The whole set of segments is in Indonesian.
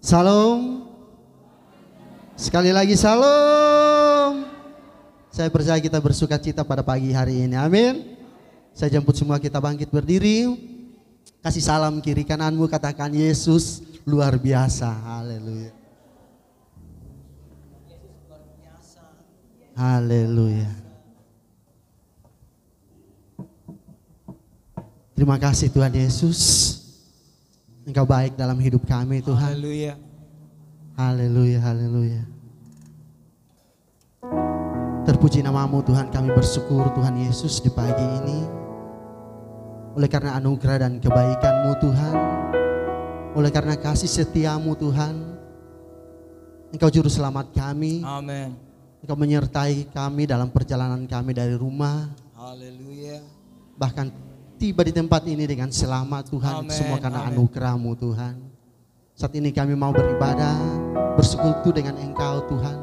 Salam. Sekali lagi salam. Saya percaya kita bersuka cita pada pagi hari ini. Amin. Saya jemput semua kita bangkit berdiri. Kasih salam kiri kananmu, katakan Yesus luar biasa. Haleluya. Haleluya. Terima kasih Tuhan Yesus. Engkau baik dalam hidup kami Tuhan. Haleluya. Haleluya, haleluya. Terpuji namamu Tuhan, kami bersyukur Tuhan Yesus di pagi ini. Oleh karena anugerah dan kebaikan-Mu Tuhan. Oleh karena kasih setiamu Tuhan. Engkau juru selamat kami. Amin. Engkau menyertai kami dalam perjalanan kami dari rumah. Haleluya. Bahkan tiba di tempat ini dengan selamat Tuhan. Amen, Semua karena amen. anugerah-Mu Tuhan. Saat ini kami mau beribadah, bersekutu dengan Engkau Tuhan.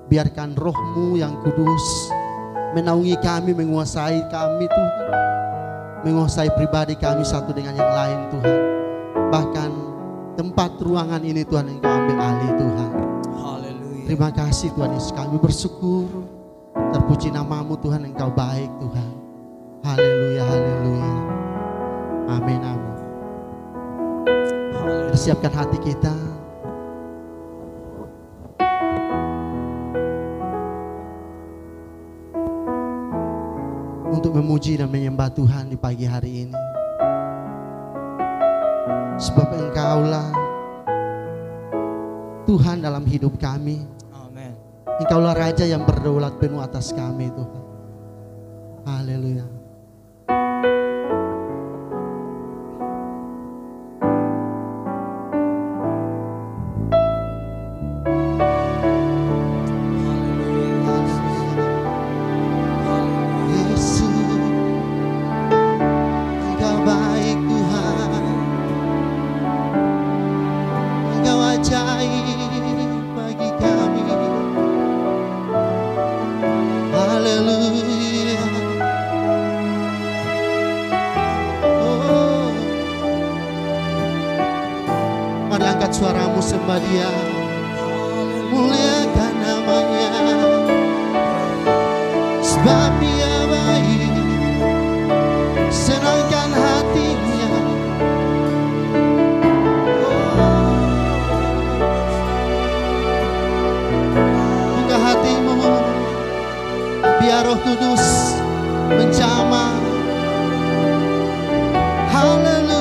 Biarkan roh-Mu yang kudus menaungi kami, menguasai kami Tuhan. Menguasai pribadi kami satu dengan yang lain Tuhan. Bahkan tempat ruangan ini Tuhan Engkau ambil alih Tuhan. Haleluya. Terima kasih Tuhan Yesus, kami bersyukur. Terpuji namamu Tuhan, Engkau baik Tuhan. Haleluya, haleluya. Amin, amin. Persiapkan hati kita. Untuk memuji dan menyembah Tuhan di pagi hari ini. Sebab Engkaulah Tuhan dalam hidup kami. Amin. Engkaulah Raja yang berdaulat penuh atas kami Tuhan. Haleluya. Suaramu sembah Dia, muliakan namanya, sebab Dia baik, senangkan hatinya. Buka hatimu, biar Roh Kudus menjamah. Haleluya.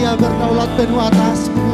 Dia berdaulat penuh atasmu.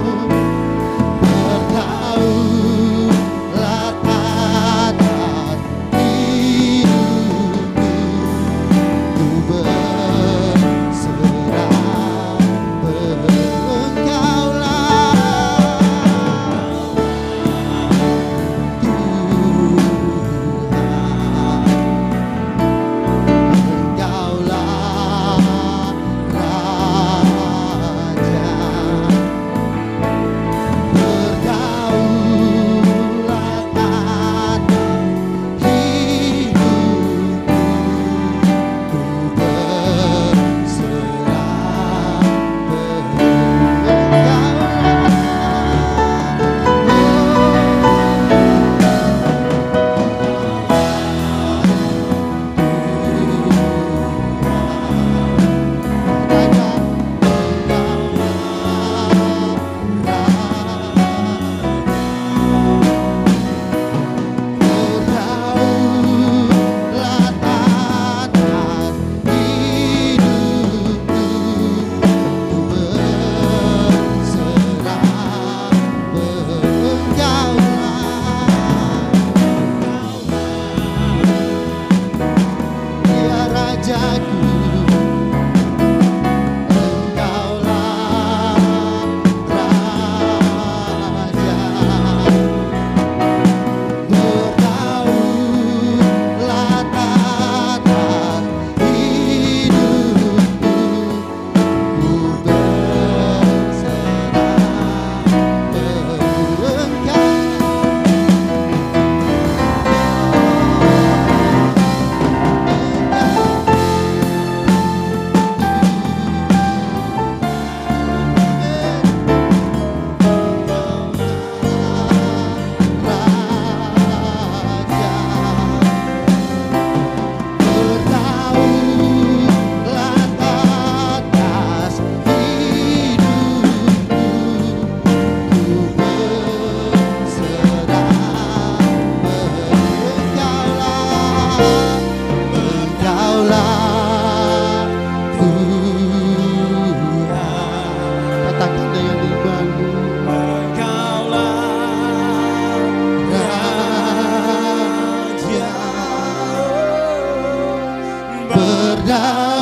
Berdaulat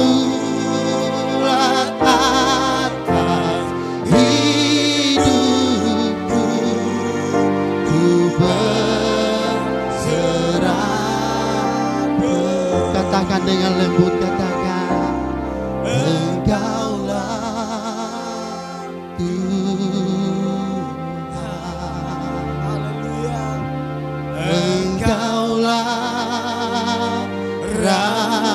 atas hidupku, ku berserah Engkaulah Tuhan, Engkaulah Raja.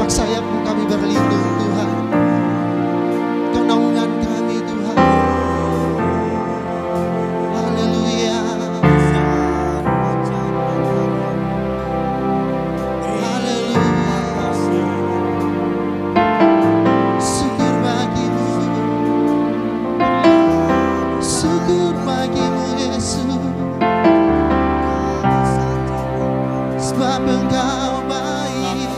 tapak sayap-Mu kami berlindung Tuhan. Kau naungan kami Tuhan. Haleluya. Haleluya. Syukur bagimu. Syukur bagimu Yesus. Sebab Engkau baik.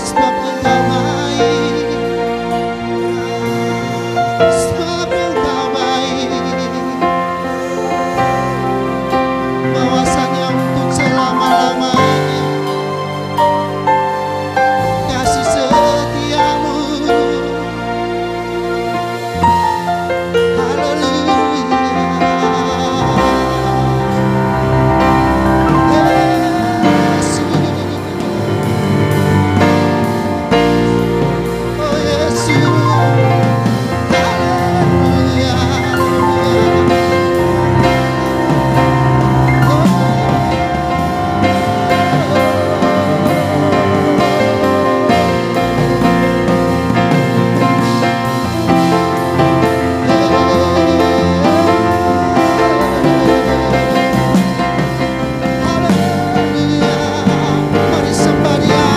Sebab Engkau baik. Sebab Engkau baik. Bahwasanya untuk selama-lamanya kasih setiamu. Mari sembah Dia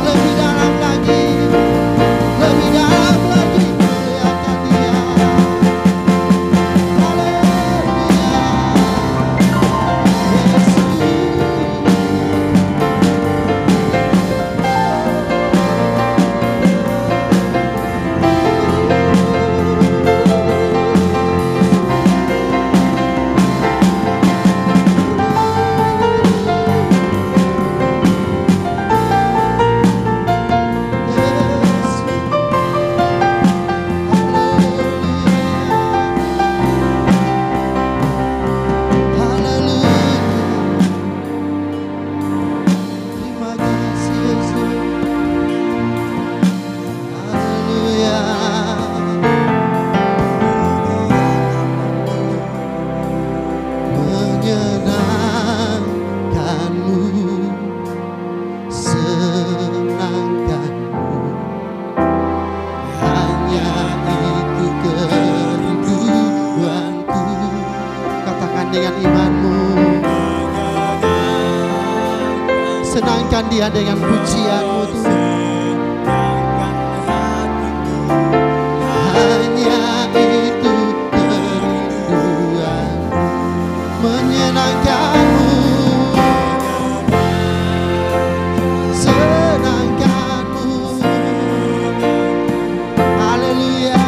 lebih dalam lagi, lebih dalam lagi muliakan Dia. Haleluya, terima kasih Yesus. Haleluya. Menyenangkanmu, senangkanmu, hanya itu kerinduanku. Katakan dengan imanmu, senangkan Dia dengan pujianmu Tuhan. Hanya itu kerinduan, menyenangkanmu, senangkanmu. Haleluya.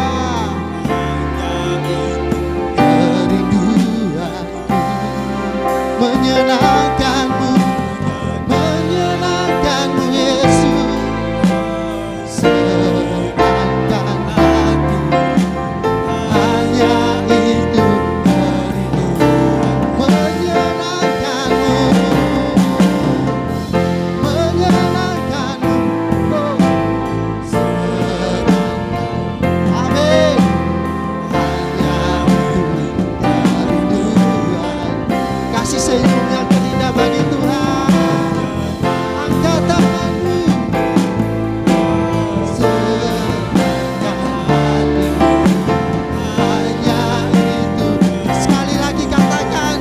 Kerinduanku, menyenangkanmu, menyenangkanmu Yesus. Senangkan hati, hanya itu kerinduan. Menyenangkanmu, menyenangkanmu, oh, senangkan. Amin. Hanya itu kerinduan. Kasih senyum yang terindah bagi Tuhan. Angkat tanganmu. Senangkan hatimu, hanya itu. Sekali lagi katakan,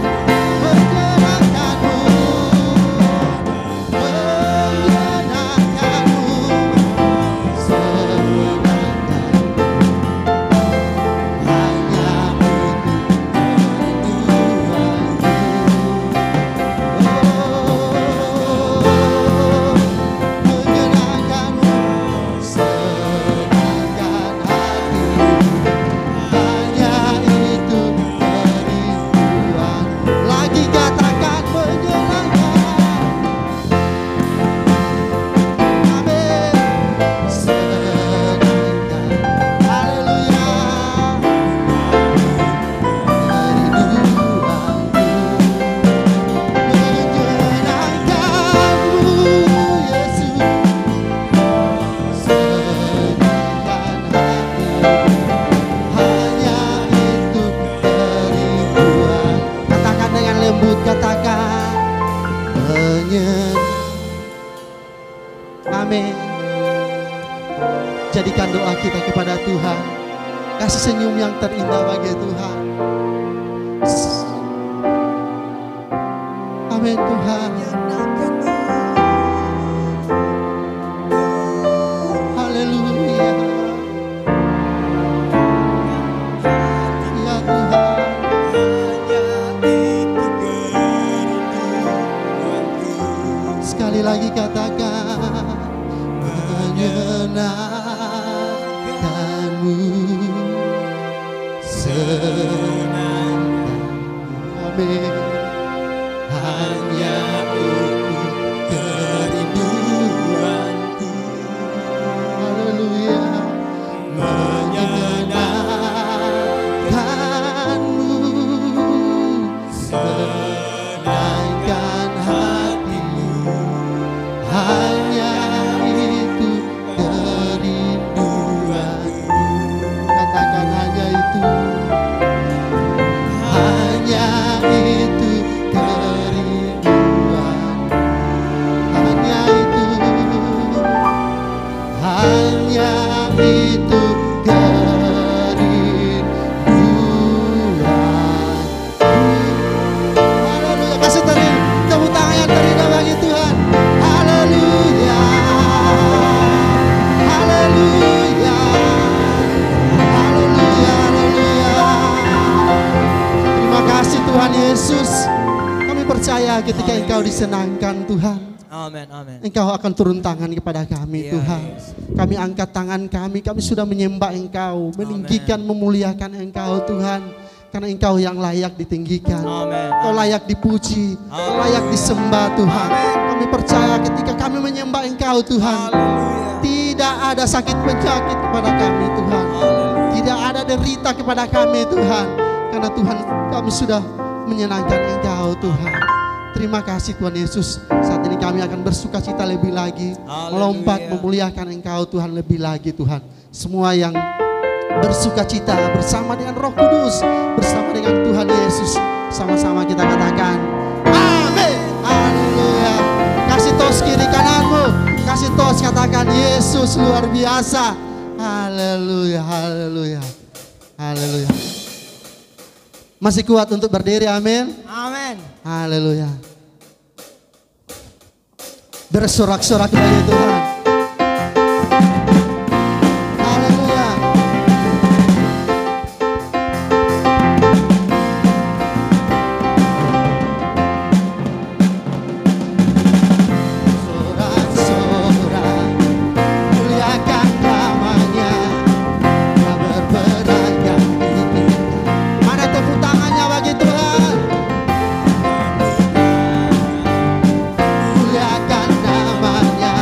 menyenangkanmu, menyenangkanmu, senangkan. Hanya itu Amin. Jadikan doa kita kepada Tuhan. Kasih senyum yang terindah bagi Tuhan. Amin Tuhan. Haleluya. Ya Tuhan. Sekali lagi katakan, menyenangkanmu, senangkan. Amin. Hanya itu kerinduanku. Haleluya. Menyenangkanmu, senangkan hatimu. Hanya itu kerinduanku. Katakan hanya itu. Hanya itu kerinduan. Hanya itu. Hanya itu kerinduan. Haleluya. Kasih tepuk tangan yang terindah bagi Tuhan. Haleluya. Haleluya. Haleluya. Haleluya. Terima kasih Tuhan Yesus. Kami percaya ketika Engkau disenangkan Tuhan, Amin, amin. Engkau akan turun tangan kepada kami Tuhan. Yes. Kami angkat tangan kami sudah menyembah Engkau, meninggikan, memuliakan Engkau Tuhan. Karena Engkau yang layak ditinggikan. Amin. Engkau layak dipuji, Amin. layak disembah Tuhan. Amin. Kami percaya ketika kami menyembah Engkau Tuhan, Haleluya. tidak ada sakit penyakit kepada kami Tuhan. Haleluya. Tidak ada derita kepada kami Tuhan. Karena Tuhan kami sudah menyenangkan Engkau Tuhan. Terima kasih Tuhan Yesus. Saat ini kami akan bersuka cita lebih lagi. Haleluya. Melompat memuliakan Engkau Tuhan lebih lagi Tuhan. Semua yang bersuka cita bersama dengan Roh Kudus, bersama dengan Tuhan Yesus, sama-sama kita katakan amin. Haleluya. Kasih tos kiri kananmu, kasih tos, katakan Yesus luar biasa. Haleluya. Haleluya. Haleluya. Masih kuat untuk berdiri, amin. Amin. Haleluya. Bersorak-sorak bagi Tuhan. Haleluya. Sorak-sorak, muliakan namanya, tak berperang ini. Mana tepuk tangannya bagi Tuhan. Muliakan namanya,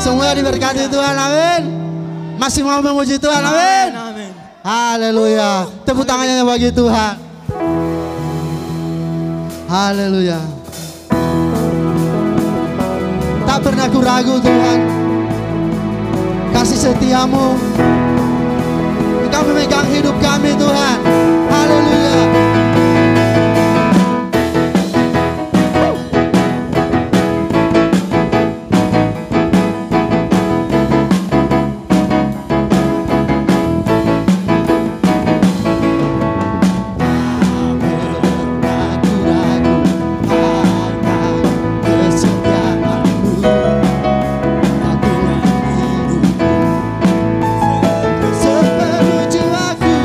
Semua diberkati Tuhan, amin. Masih mau memuji Tuhan, amin. Amin. Haleluya. Tepuk tangannya bagi Tuhan. Haleluya. Tak pernah ku ragu Tuhan, kasih setiamu, Engkau memegang hidup kami Tuhan. Haleluya. Sepenuh jiwaku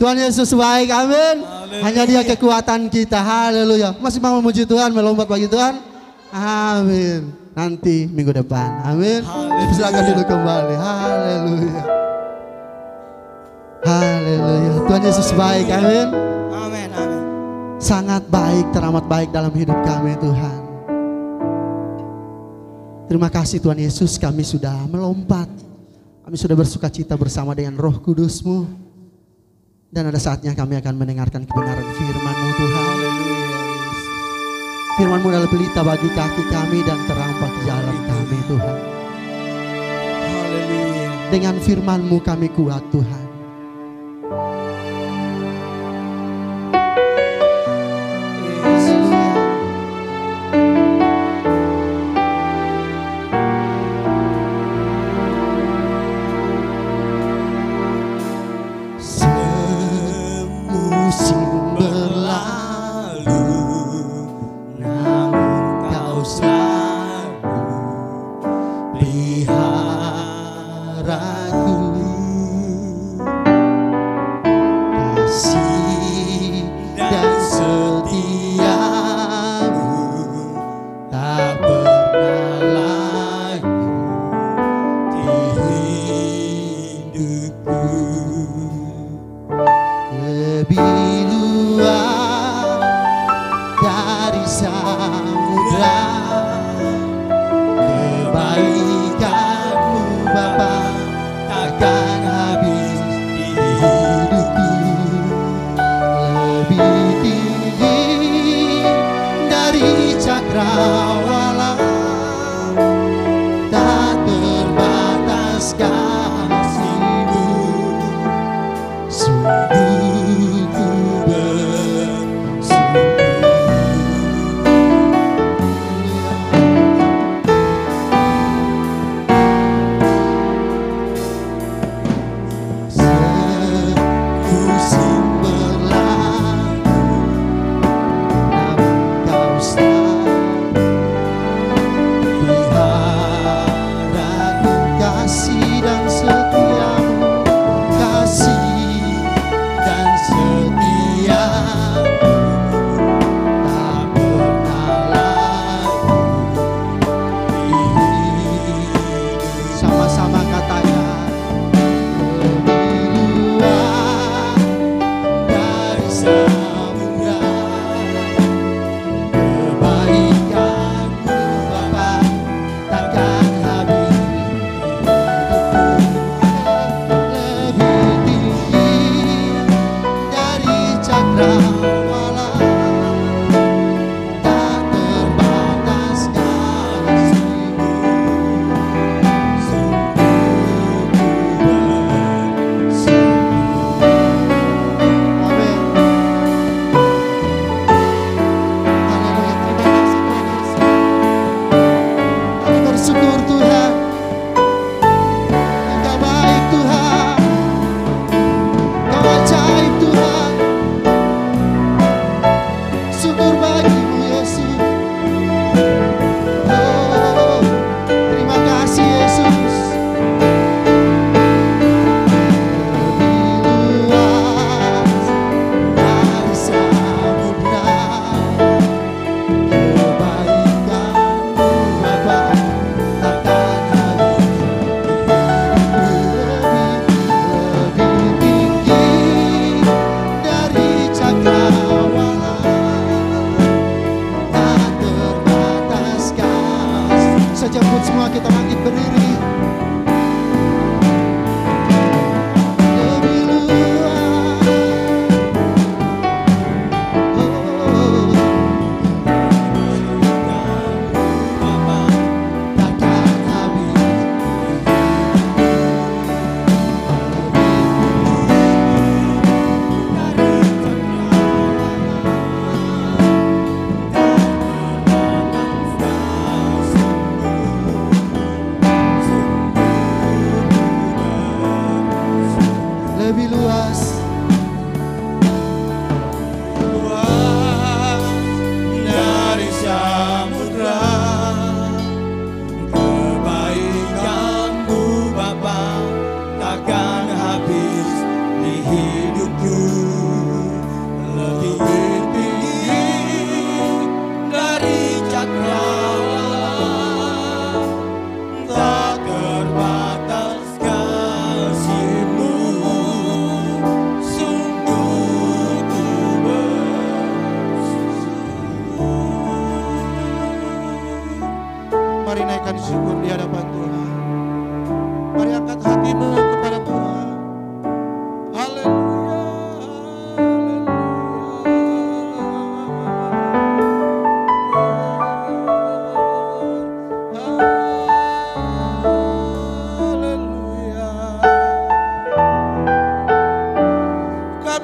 Tuhan Yesus baik, amin. Haleluya. Hanya Dia kekuatan kita, haleluya. Masih mau memuji Tuhan, melompat bagi Tuhan? Amin. Nanti minggu depan, amin. Haleluya. Silakan duduk kembali, haleluya. Haleluya, Tuhan Yesus baik, amin. Amin, amin. Sangat baik, teramat baik dalam hidup kami Tuhan. Terima kasih Tuhan Yesus, kami sudah melompat. Kami sudah bersuka cita bersama dengan Roh Kudus-Mu. Dan ada saatnya kami akan mendengarkan kebenaran firman-Mu Tuhan. Haleluya, Yesus. Firman-Mu adalah pelita bagi kaki kami dan terang bagi jalan kami Tuhan. Haleluya. Dengan firman-Mu kami kuat Tuhan. Takkan habis di hidupku.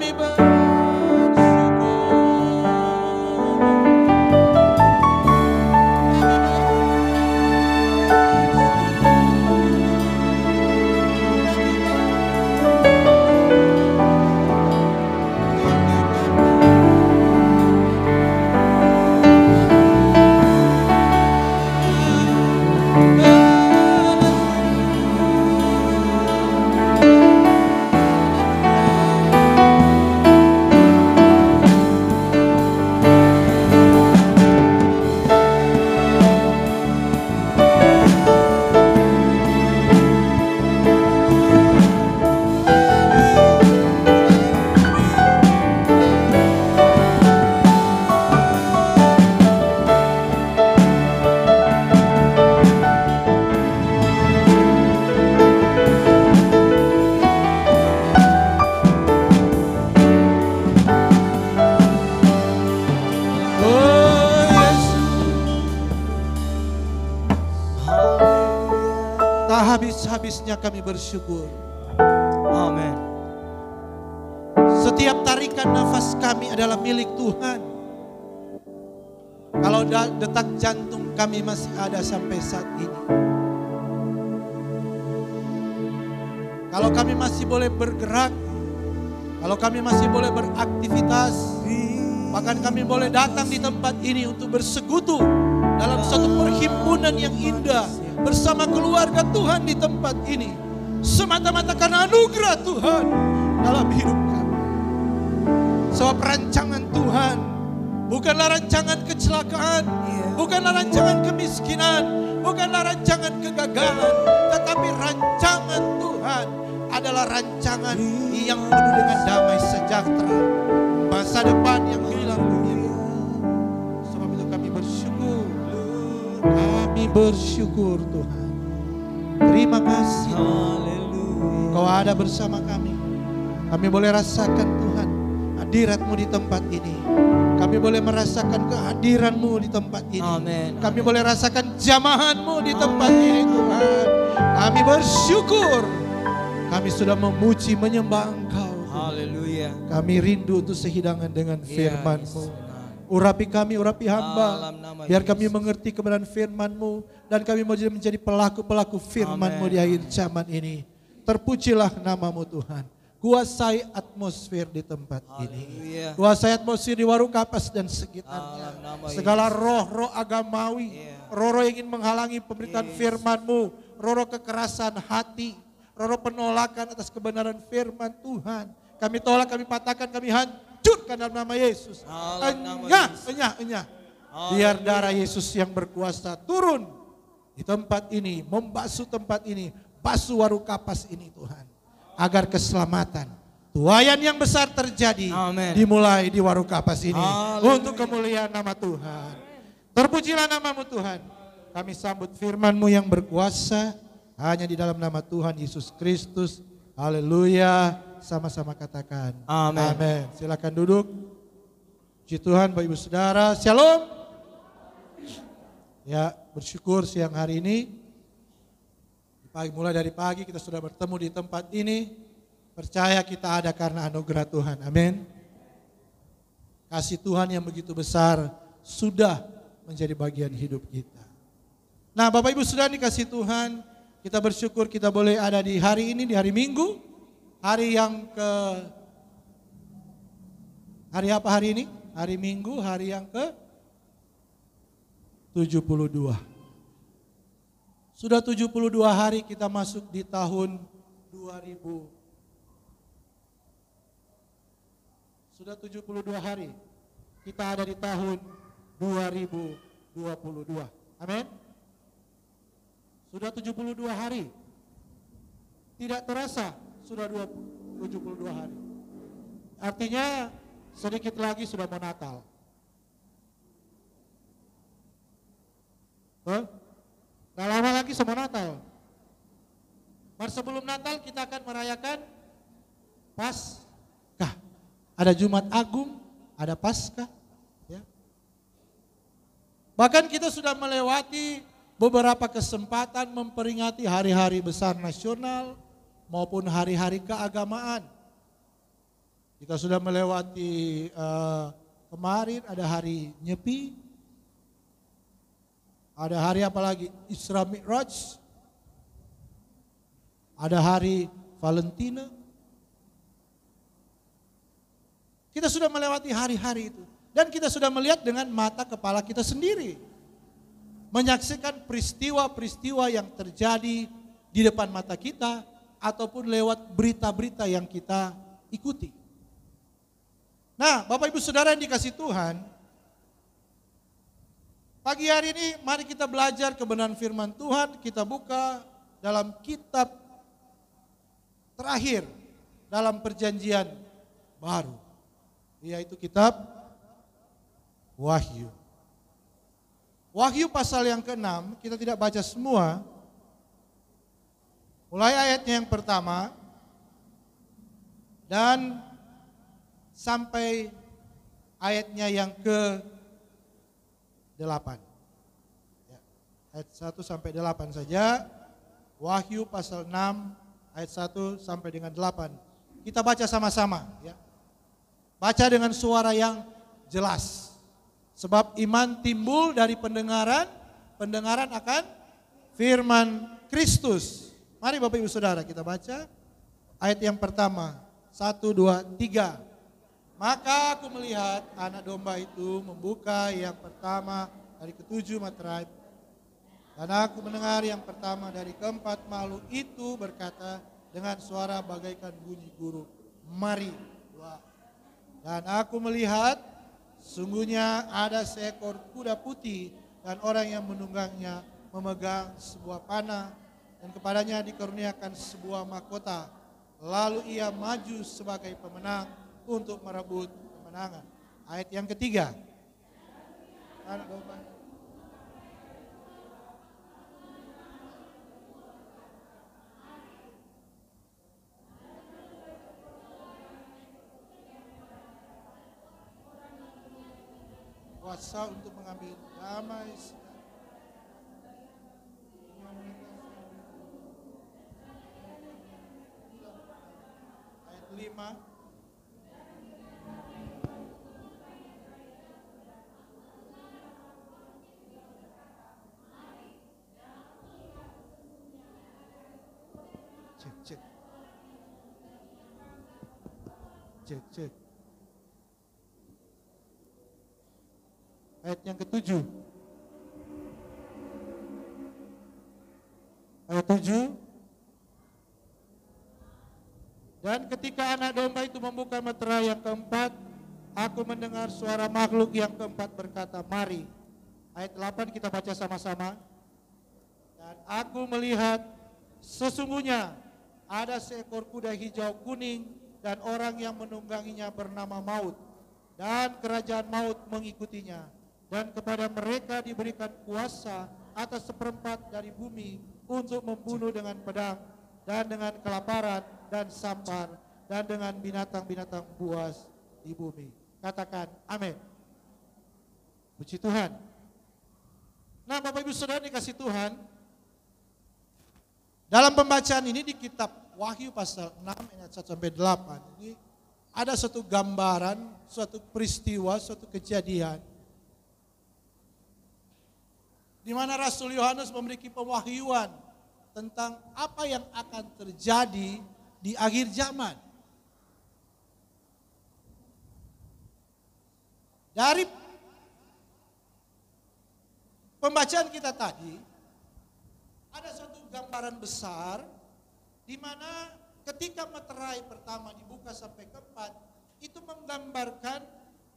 Kami bersyukur. Habis-habisnya kami bersyukur. Amin. Setiap tarikan nafas kami adalah milik Tuhan. Kalau detak jantung kami masih ada sampai saat ini. Kalau kami masih boleh bergerak, kalau kami masih boleh beraktivitas, bahkan kami boleh datang di tempat ini untuk bersekutu dalam satu perhimpunan yang indah bersama keluarga Tuhan di tempat ini, semata-mata karena anugerah Tuhan dalam hidup kami. Sebab rancangan Tuhan bukanlah rancangan kecelakaan, bukanlah rancangan kemiskinan, bukanlah rancangan kegagalan, tetapi rancangan Tuhan adalah rancangan yang penuh dengan damai sejahtera, masa depan yang hilang dunia. Sebab itu kami bersyukur. Kami bersyukur Tuhan. Terima kasih. Kau ada bersama kami. Kami boleh rasakan Tuhan hadirat-Mu di tempat ini. Kami boleh merasakan kehadiran-Mu di tempat ini. Amin. Kami boleh rasakan jamahan-Mu di tempat ini Tuhan. Kami bersyukur. Kami sudah memuji menyembah Engkau. Haleluya. Kami rindu untuk sehidangan dengan firman-Mu. Urapi kami, urapi hamba. Biar kami mengerti kebenaran firman-Mu. Dan kami mau menjadi pelaku-pelaku firman-Mu di akhir zaman ini. Terpujilah nama-Mu Tuhan. Kuasai atmosfer di tempat ini. Kuasai atmosfer di Warung Kapas dan sekitarnya. Segala roh-roh agamawi. Roh-roh yang ingin menghalangi pemberitaan firman-Mu. Roh-roh kekerasan hati. Roh-roh penolakan atas kebenaran firman Tuhan. Kami tolak, kami patahkan, kami hancurkan dalam nama Yesus. Enyah. Biar darah Yesus yang berkuasa turun di tempat ini, membasuh tempat ini, basuh Warung Kapas ini Tuhan. Agar keselamatan, tuaian yang besar terjadi. Amen. Dimulai di Warung Kapas ini. Haleluya. Untuk kemuliaan nama Tuhan. Terpujilah nama-Mu Tuhan. Kami sambut firman-Mu yang berkuasa hanya di dalam nama Tuhan Yesus Kristus. Haleluya. Sama-sama katakan. Amin. Amin. Silakan duduk. Puji Tuhan Bapak Ibu Saudara. Shalom. Ya, bersyukur siang hari ini. Mulai dari pagi kita sudah bertemu di tempat ini. Percaya kita ada karena anugerah Tuhan. Amin. Kasih Tuhan yang begitu besar sudah menjadi bagian hidup kita. Nah, Bapak Ibu Saudara dikasih Tuhan, kita bersyukur kita boleh ada di hari ini, di hari Minggu. Hari yang hari apa hari ini? Hari Minggu, hari yang ke 72. Sudah 72 hari kita masuk di tahun 2000. Sudah 72 hari kita ada di tahun 2022. Amin. Sudah 72 hari. Tidak terasa sudah 72 hari. Artinya sedikit lagi sudah mau Natal. Gak lama lagi sama Natal. Mari sebelum Natal kita akan merayakan Paskah. Ada Jumat Agung, ada Paskah. Ya. Bahkan kita sudah melewati beberapa kesempatan memperingati hari-hari besar nasional maupun hari-hari keagamaan. Kita sudah melewati kemarin ada hari Nyepi. Ada hari apa lagi? Isra Mi'raj. Ada hari Valentina. Kita sudah melewati hari-hari itu. Dan kita sudah melihat dengan mata kepala kita sendiri. Menyaksikan peristiwa-peristiwa yang terjadi di depan mata kita. Ataupun lewat berita-berita yang kita ikuti. Nah, Bapak Ibu Saudara yang dikasih Tuhan, pagi hari ini mari kita belajar kebenaran firman Tuhan. Kita buka dalam kitab terakhir dalam perjanjian baru, yaitu kitab Wahyu. Wahyu pasal yang ke-6, kita tidak baca semua. Mulai ayatnya yang pertama dan sampai ayatnya yang ke-8. Ya, ayat 1 sampai 8 saja. Wahyu pasal 6 ayat 1 sampai dengan 8. Kita baca sama-sama ya. Baca dengan suara yang jelas. Sebab iman timbul dari pendengaran, pendengaran akan firman Kristus. Mari Bapak Ibu Saudara kita baca ayat yang pertama. 1, 2, 3. Maka aku melihat anak domba itu membuka yang pertama dari ketujuh materai. Dan aku mendengar yang pertama dari keempat makhluk itu berkata dengan suara bagaikan bunyi guru, mari. Dan aku melihat sungguhnya ada seekor kuda putih dan orang yang menunggangnya memegang sebuah panah dan kepadanya dikaruniakan sebuah mahkota. Lalu ia maju sebagai pemenang untuk merebut kemenangan. Ayat yang ketiga. Anak domba. Kuasa untuk mengambil damai. Ayat 5. Cek. Ayat yang ketujuh. Ayat 7. Dan ketika anak domba itu membuka meterai yang keempat, aku mendengar suara makhluk yang keempat berkata, mari. Ayat 8 kita baca sama-sama. Dan aku melihat sesungguhnya ada seekor kuda hijau kuning dan orang yang menungganginya bernama Maut. Dan kerajaan maut mengikutinya. Dan kepada mereka diberikan kuasa atas seperempat dari bumi untuk membunuh dengan pedang dan dengan kelaparan dan sampar dan dengan binatang-binatang buas di bumi. Katakan amin. Puji Tuhan. Nah Bapak Ibu Saudara dikasih Tuhan, dalam pembacaan ini di kitab Wahyu pasal 6 ayat 1 sampai 8 ini ada suatu gambaran, suatu peristiwa, suatu kejadian di mana Rasul Yohanes memiliki pewahyuan tentang apa yang akan terjadi di akhir zaman. Dari pembacaan kita tadi ada suatu gambaran besar di mana ketika meterai pertama dibuka sampai keempat itu menggambarkan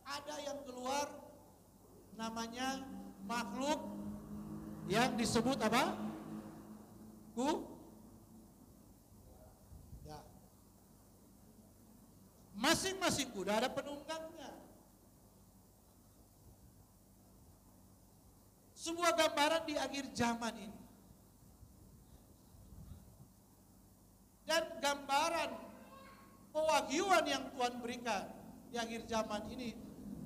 ada yang keluar namanya makhluk yang disebut apa? Ya. Masing-masing kuda ada penunggangnya. Sebuah gambaran di akhir zaman ini. Dan gambaran pewahyuan yang Tuhan berikan di akhir zaman ini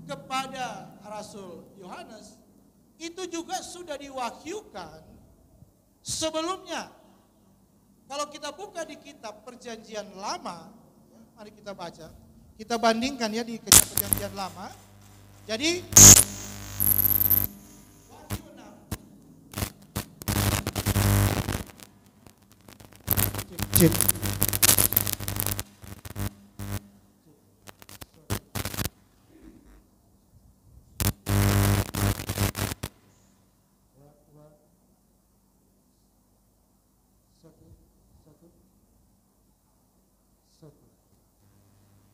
kepada Rasul Yohanes itu juga sudah diwahyukan sebelumnya. Kalau kita buka di kitab Perjanjian Lama, mari kita baca kita bandingkan ya di Perjanjian Lama. Jadi Wahyu 6. Cip.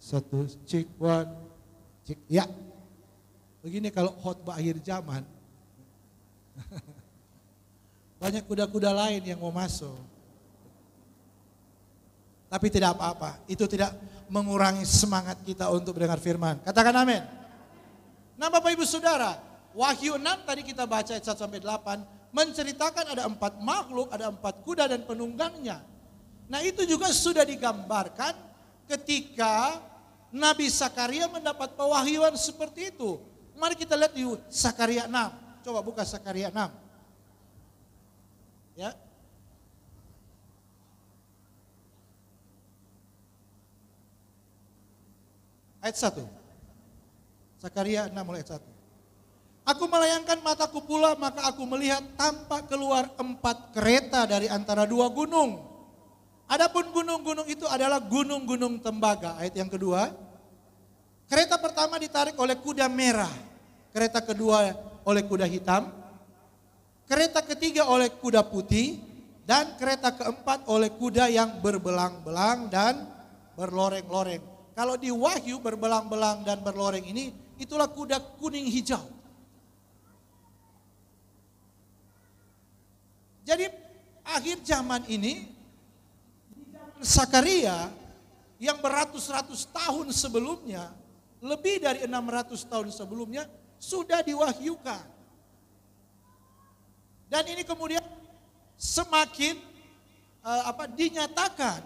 Satu, cek, one, cek, ya. Begini kalau khotbah akhir zaman, banyak kuda-kuda lain yang mau masuk. Tapi tidak apa-apa, itu tidak mengurangi semangat kita untuk mendengar firman. Katakan amin. Nah Bapak Ibu Saudara, Wahyu 6 tadi kita baca ayat 1-8, menceritakan ada 4 makhluk, ada 4 kuda dan penunggangnya. Nah itu juga sudah digambarkan ketika Nabi Sakaria mendapat pewahyuan seperti itu. Mari kita lihat di Sakaria 6. Coba buka Sakaria 6. Ya. Ayat 1. Sakaria 6 mulai ayat 1. Aku melayangkan mataku pula, maka aku melihat tampak keluar 4 kereta dari antara 2 gunung. Adapun gunung-gunung itu adalah gunung-gunung tembaga. Ayat yang kedua, kereta pertama ditarik oleh kuda merah, kereta kedua oleh kuda hitam, kereta ketiga oleh kuda putih, dan kereta keempat oleh kuda yang berbelang-belang dan berloreng-loreng. Kalau di Wahyu berbelang-belang dan berloreng ini, itulah kuda kuning hijau. Jadi akhir zaman ini, Sakaria yang beratus-ratus tahun sebelumnya, lebih dari 600 tahun sebelumnya sudah diwahyukan. Dan ini kemudian semakin dinyatakan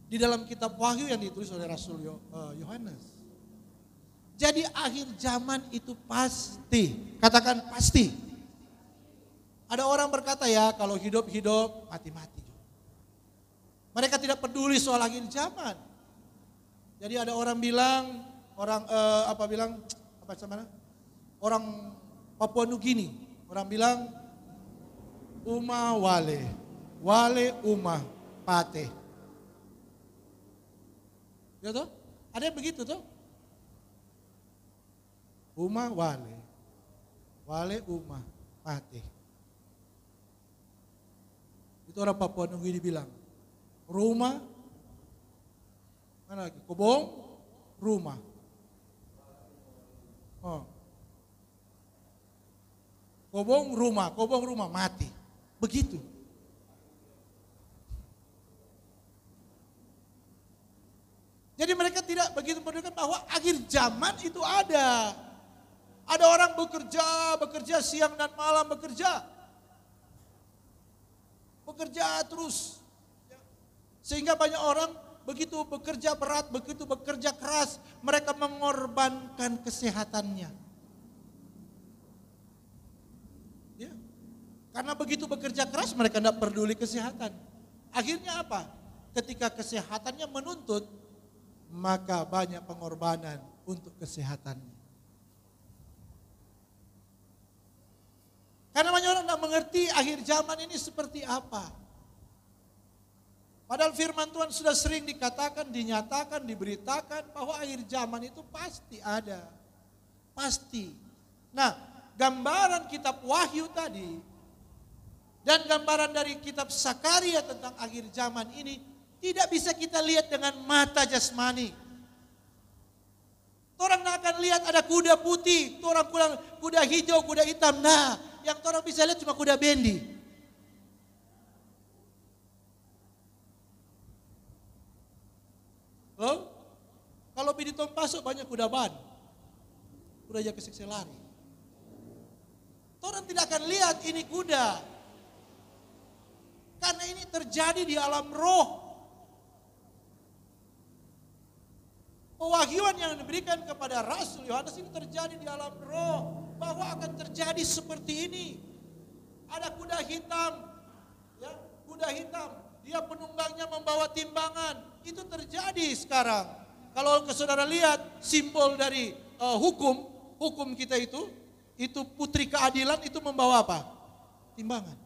di dalam kitab Wahyu yang ditulis oleh Rasul Yohanes. Jadi akhir zaman itu pasti, katakan pasti. Ada orang berkata ya kalau hidup-hidup, mati-mati. Mereka tidak peduli soal akhir zaman. Jadi ada orang bilang, orang Papua Nugini, orang bilang Uma wale, wale uma pate. Ya toh? Ada yang begitu toh? Uma wale, wale uma pate. Itu orang Papua Nugini bilang. Rumah, mana lagi? Kobong, rumah. Oh. Kobong rumah mati. Begitu. Jadi mereka tidak begitu menunjukkan bahwa akhir zaman itu ada. Ada orang bekerja siang dan malam bekerja terus. Sehingga banyak orang begitu bekerja berat, begitu bekerja keras, mereka mengorbankan kesehatannya. Ya. Karena begitu bekerja keras, mereka tidak peduli kesehatan. Akhirnya apa? Ketika kesehatannya menuntut, maka banyak pengorbanan untuk kesehatannya. Karena banyak orang tidak mengerti akhir zaman ini seperti apa. Padahal firman Tuhan sudah sering dikatakan, dinyatakan, diberitakan bahwa akhir zaman itu pasti ada. Pasti. Nah, gambaran kitab Wahyu tadi dan gambaran dari kitab Sakaria tentang akhir zaman ini tidak bisa kita lihat dengan mata jasmani. Orang akan lihat ada kuda putih, orang kuda hijau, kuda hitam. Nah, yang orang bisa lihat cuma kuda bendi. Loh, kalau Biditom masuk banyak kuda ban. Kuda aja kesiksa lari. Orang tidak akan lihat ini kuda. Karena ini terjadi di alam roh. Pewahyuan yang diberikan kepada Rasul Yohanes ini terjadi di alam roh. Bahwa akan terjadi seperti ini. Ada kuda hitam. Ya, kuda hitam. Dia penunggangnya membawa timbangan. itu terjadi sekarang. Kalau saudara lihat simbol dari hukum kita itu putri keadilan itu membawa apa? Timbangan.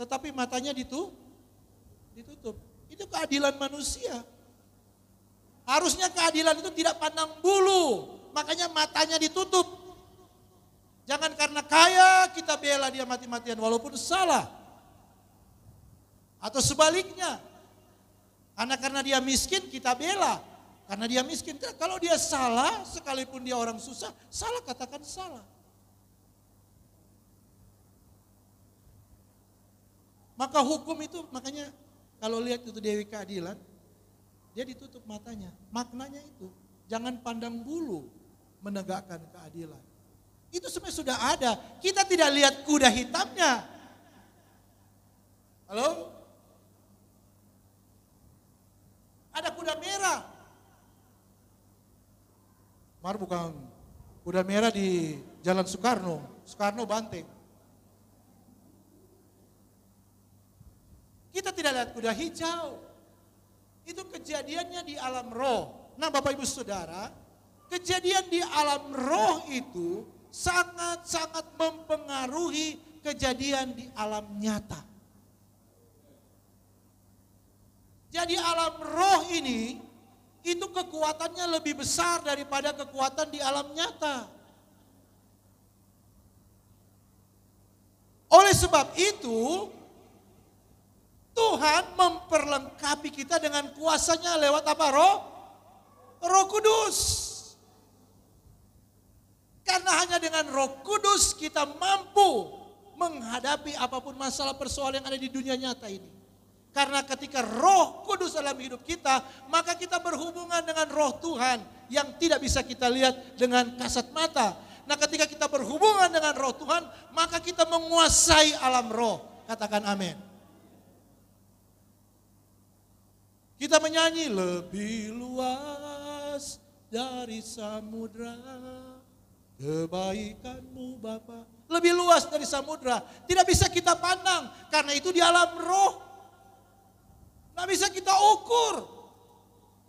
Tetapi matanya ditutup. Itu keadilan manusia. Harusnya keadilan itu tidak pandang bulu, makanya matanya ditutup. Jangan karena kaya kita bela dia mati-matian walaupun salah. Atau sebaliknya, karena dia miskin kita bela. Karena dia miskin, kalau dia salah, sekalipun dia orang susah, salah katakan salah. Maka hukum itu, makanya kalau lihat itu Dewi Keadilan, dia ditutup matanya. Maknanya itu, jangan pandang bulu menegakkan keadilan. Itu sebenarnya sudah ada, kita tidak lihat kuda hitamnya. Halo? Ada kuda merah. Bukan kuda merah di Jalan Soekarno Banteng. Kita tidak lihat kuda hijau. Itu kejadiannya di alam roh. Nah Bapak Ibu Saudara, kejadian di alam roh itu sangat-sangat mempengaruhi kejadian di alam nyata. Jadi alam roh ini, itu kekuatannya lebih besar daripada kekuatan di alam nyata. Oleh sebab itu, Tuhan memperlengkapi kita dengan kuasanya lewat apa? Roh Kudus. Karena hanya dengan Roh Kudus kita mampu menghadapi apapun masalah persoalan yang ada di dunia nyata ini. Karena ketika Roh Kudus dalam hidup kita, maka kita berhubungan dengan Roh Tuhan yang tidak bisa kita lihat dengan kasat mata. Nah ketika kita berhubungan dengan Roh Tuhan, maka kita menguasai alam roh. Katakan amin. Kita menyanyi lebih luas dari samudra, kebaikanmu Bapa. Lebih luas dari samudra, tidak bisa kita pandang karena itu di alam roh. Nggak bisa kita ukur.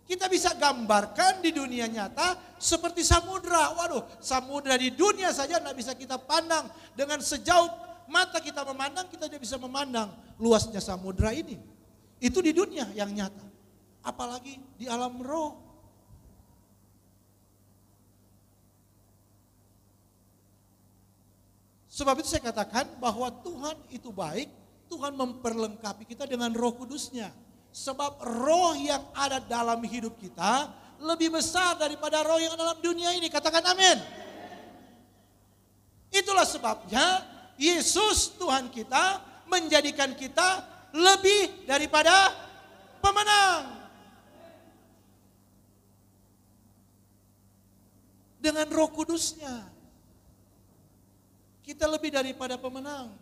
Kita bisa gambarkan di dunia nyata seperti samudra. Waduh, samudra di dunia saja nggak bisa kita pandang. Dengan sejauh mata kita memandang, kita tidak bisa memandang luasnya samudra ini. Itu di dunia yang nyata. Apalagi di alam roh. Sebab itu saya katakan bahwa Tuhan itu baik. Tuhan memperlengkapi kita dengan Roh Kudusnya. Sebab roh yang ada dalam hidup kita lebih besar daripada roh yang dalam dunia ini. Katakan amin. Itulah sebabnya Yesus Tuhan kita menjadikan kita lebih daripada pemenang. Dengan Roh Kudusnya kita lebih daripada pemenang.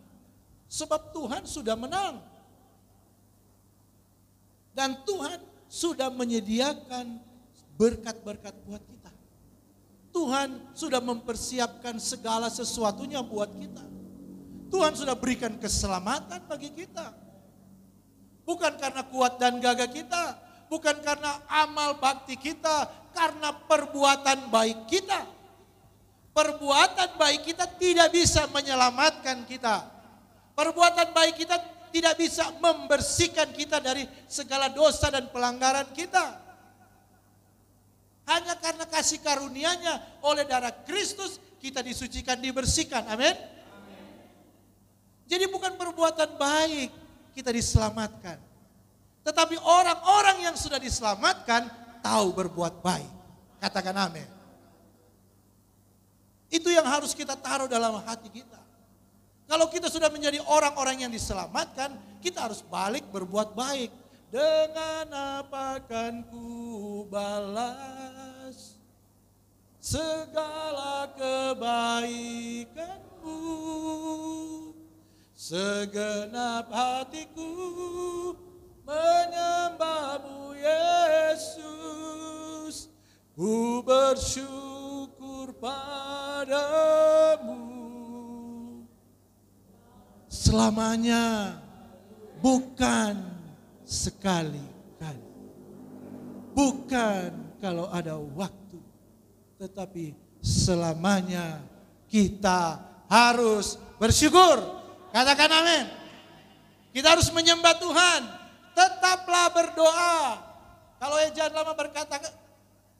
Sebab Tuhan sudah menang. Dan Tuhan sudah menyediakan berkat-berkat buat kita. Tuhan sudah mempersiapkan segala sesuatunya buat kita. Tuhan sudah berikan keselamatan bagi kita. Bukan karena kuat dan gagah kita. Bukan karena amal bakti kita. Karena perbuatan baik kita. Perbuatan baik kita tidak bisa menyelamatkan kita. Perbuatan baik kita tidak bisa membersihkan kita dari segala dosa dan pelanggaran kita. Hanya karena kasih karunia-Nya oleh darah Kristus kita disucikan, dibersihkan. Amin. Jadi bukan perbuatan baik kita diselamatkan. Tetapi orang-orang yang sudah diselamatkan tahu berbuat baik. Katakan amin. Itu yang harus kita taruh dalam hati kita. Kalau kita sudah menjadi orang-orang yang diselamatkan, kita harus balik berbuat baik. Dengan apa akan ku balas segala kebaikanmu, segenap hatiku menyembahmu Yesus, ku bersyukur padamu. Selamanya, bukan sekali-kali. bukan kalau ada waktu, tetapi selamanya kita harus bersyukur. Katakan amin. Kita harus menyembah Tuhan. Tetaplah berdoa. Kalau Ejaan Lama berkata,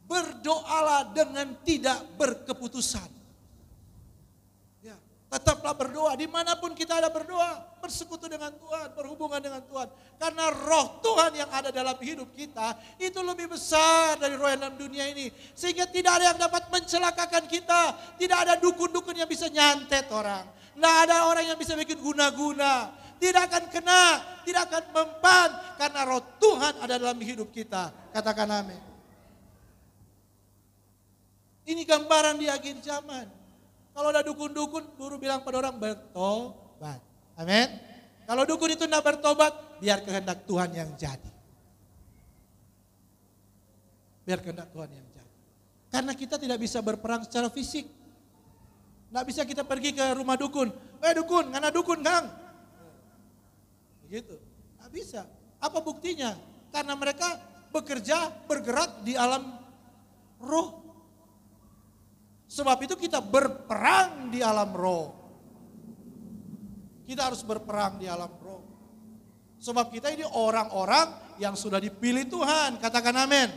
berdoalah dengan tidak berkeputusan. Ya, tetaplah berdoa. Dimanapun kita ada berdoa, bersekutu dengan Tuhan, berhubungan dengan Tuhan. Karena roh Tuhan yang ada dalam hidup kita itu lebih besar dari roh yang dalam dunia ini. Sehingga tidak ada yang dapat mencelakakan kita. Tidak ada dukun-dukun yang bisa nyantet orang. Tidak ada orang yang bisa bikin guna-guna. Tidak akan kena, tidak akan mempan. Karena roh Tuhan ada dalam hidup kita. Katakan amin. Ini gambaran di akhir zaman. Kalau ada dukun-dukun, guru bilang pada orang bertobat. Amin. Kalau dukun itu tidak bertobat, biar kehendak Tuhan yang jadi. Biar kehendak Tuhan yang jadi. Karena kita tidak bisa berperang secara fisik. Tidak bisa kita pergi ke rumah dukun. Dukun, ngana dukun kang. Begitu. Tidak bisa. Apa buktinya? Karena mereka bekerja, bergerak di alam roh. Sebab itu kita berperang di alam roh. Kita harus berperang di alam roh. Sebab kita ini orang-orang yang sudah dipilih Tuhan. Katakan amin.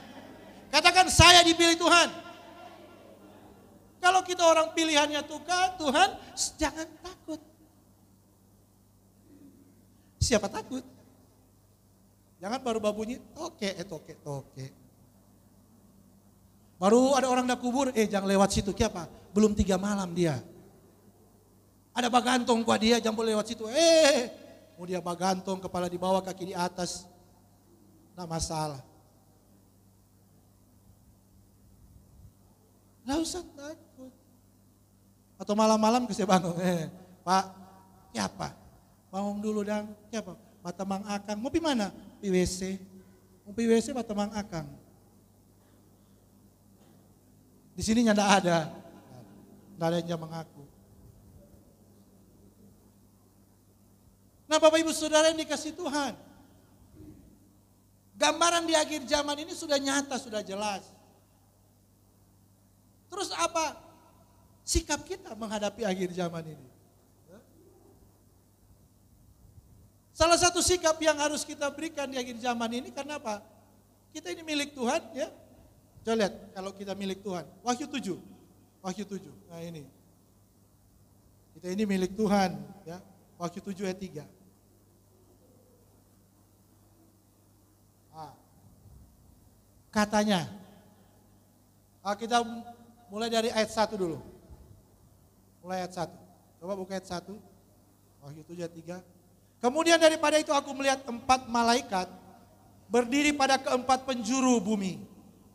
Katakan saya dipilih Tuhan. Kalau kita orang pilihannya Tuhan, jangan takut. Siapa takut? Jangan baru babunyi, toke. Baru ada orang dah kubur, jangan lewat situ, kenapa? Belum 3 malam dia. Ada bagantong kuat dia, jangan boleh lewat situ. Mau dia bagantong, kepala di bawah, kaki di atas. Nggak masalah. Nggak usah takut. Atau malam-malam ke saya bangun, Pak, siapa? Bangun dulu dang, siapa? Mata Mang Akang, mau pi mana? Pi WC. Mau pi WC mata Mang Akang. Di sini nggak ada. Nggak ada yang mengaku. Nah Bapak Ibu Saudara yang dikasih Tuhan. Gambaran di akhir zaman ini sudah nyata, sudah jelas. Terus apa sikap kita menghadapi akhir zaman ini? Salah satu sikap yang harus kita berikan di akhir zaman ini karena apa? Kita ini milik Tuhan ya. Coba lihat kalau kita milik Tuhan. Wahyu 7. Nah ini. Kita ini milik Tuhan ya. Wahyu 7 ayat 3. Katanya. Kita mulai dari ayat 1 dulu. Mulai ayat 1. Coba buka ayat 1. Wahyu 7 ayat 3. Kemudian daripada itu aku melihat 4 malaikat berdiri pada keempat penjuru bumi.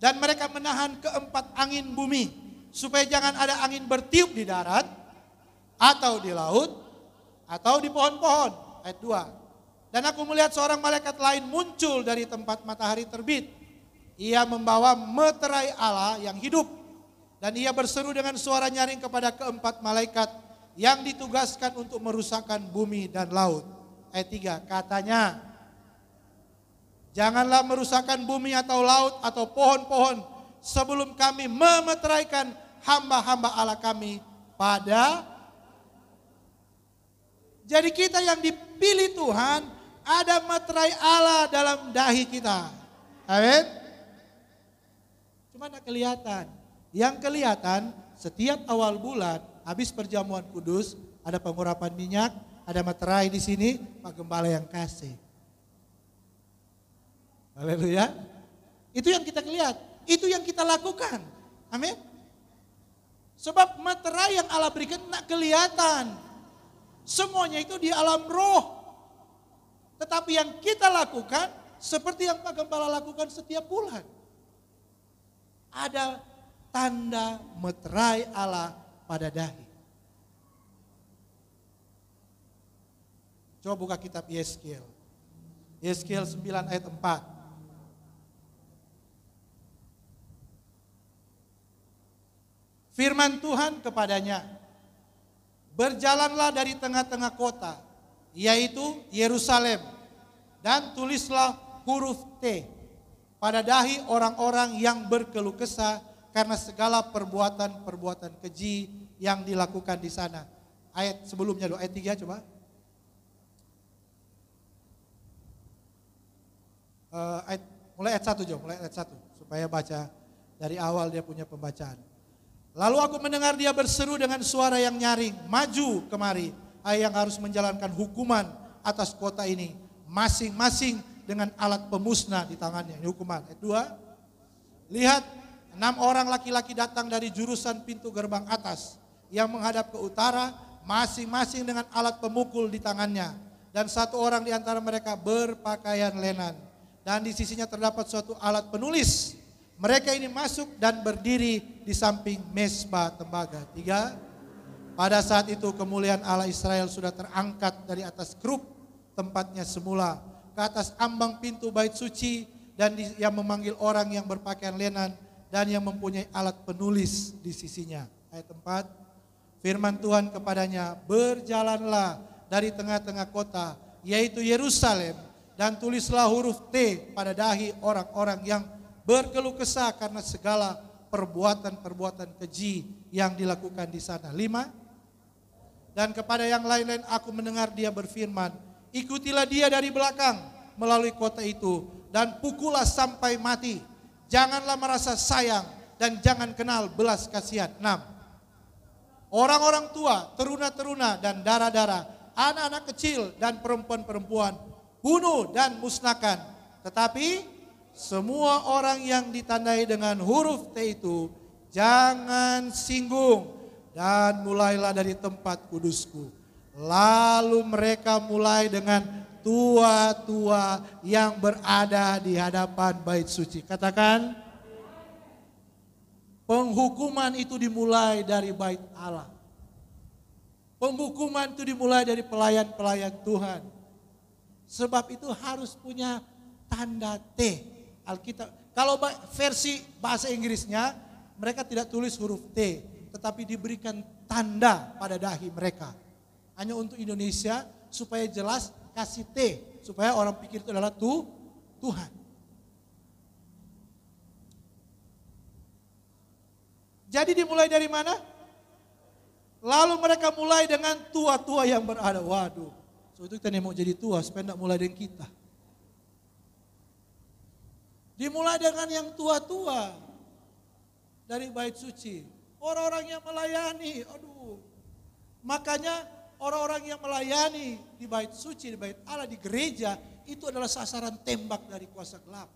Dan mereka menahan keempat angin bumi. Supaya jangan ada angin bertiup di darat, atau di laut, atau di pohon-pohon. Ayat 2. Dan aku melihat seorang malaikat lain muncul dari tempat matahari terbit. Ia membawa meterai Allah yang hidup. Dan ia berseru dengan suara nyaring kepada keempat malaikat yang ditugaskan untuk merusakkan bumi dan laut. Ayat 3 katanya, janganlah merusakkan bumi atau laut atau pohon-pohon sebelum kami memeteraikan hamba-hamba Allah kami pada. Jadi kita yang dipilih Tuhan, ada meterai Allah dalam dahi kita. Amin. Cuma tidak kelihatan. Yang kelihatan setiap awal bulan habis perjamuan kudus ada pengurapan minyak. Ada materai di sini, Pak Gembala yang kasih. Haleluya. Itu yang kita lihat, itu yang kita lakukan. Amin. Sebab materai yang Allah berikan tidak kelihatan. Semuanya itu di alam roh. Tetapi yang kita lakukan seperti yang Pak Gembala lakukan setiap bulan. Ada tanda meterai Allah pada dahi. Coba buka kitab Yeskiel. Yeskiel 9 ayat 4. Firman Tuhan kepadanya, berjalanlah dari tengah-tengah kota, yaitu Yerusalem, dan tulislah huruf T pada dahi orang-orang yang berkeluh kesah karena segala perbuatan-perbuatan keji yang dilakukan di sana. Ayat sebelumnya, ayat 3 coba. Mulai ayat 1 Jo, mulai ayat 1 supaya baca dari awal dia punya pembacaan. Lalu aku mendengar dia berseru dengan suara yang nyaring, maju kemari, hai yang harus menjalankan hukuman atas kota ini, masing-masing dengan alat pemusnah di tangannya. Ini hukuman. Ayat 2, lihat 6 orang laki-laki datang dari jurusan pintu gerbang atas yang menghadap ke utara, masing-masing dengan alat pemukul di tangannya. Dan 1 orang di antara mereka berpakaian lenan. Dan di sisinya terdapat suatu alat penulis. Mereka ini masuk dan berdiri di samping mezbah tembaga. 3, pada saat itu kemuliaan Allah Israel sudah terangkat dari atas kruk tempatnya semula ke atas ambang pintu bait suci, dan yang memanggil orang yang berpakaian lenan dan yang mempunyai alat penulis di sisinya. Ayat 4, firman Tuhan kepadanya, berjalanlah dari tengah-tengah kota, yaitu Yerusalem, dan tulislah huruf T pada dahi orang-orang yang berkeluh kesah karena segala perbuatan-perbuatan keji yang dilakukan di sana. 5, dan kepada yang lain-lain aku mendengar dia berfirman, ikutilah dia dari belakang melalui kota itu dan pukullah sampai mati. Janganlah merasa sayang dan jangan kenal belas kasihan. 6, orang-orang tua, teruna-teruna dan darah-darah, anak-anak kecil dan perempuan-perempuan, bunuh dan musnahkan. Tetapi semua orang yang ditandai dengan huruf T itu jangan singgung, dan mulailah dari tempat kudusku. Lalu mereka mulai dengan tua-tua yang berada di hadapan bait suci. Katakan, penghukuman itu dimulai dari bait Allah. Penghukuman itu dimulai dari pelayan-pelayan Tuhan. Sebab itu harus punya tanda T. Alkitab, kalau versi bahasa Inggrisnya, mereka tidak tulis huruf T, tetapi diberikan tanda pada dahi mereka. Hanya untuk Indonesia, supaya jelas kasih T, supaya orang pikir itu adalah Tuhan. Jadi dimulai dari mana? Lalu mereka mulai dengan tua-tua yang berada. Waduh, so itu kita mau jadi tua supaya tidak mulai dengan kita. Dimulai dengan yang tua-tua dari bait suci. Orang-orang yang melayani, aduh. Makanya orang-orang yang melayani di bait suci, di bait Allah, di gereja, itu adalah sasaran tembak dari kuasa gelap.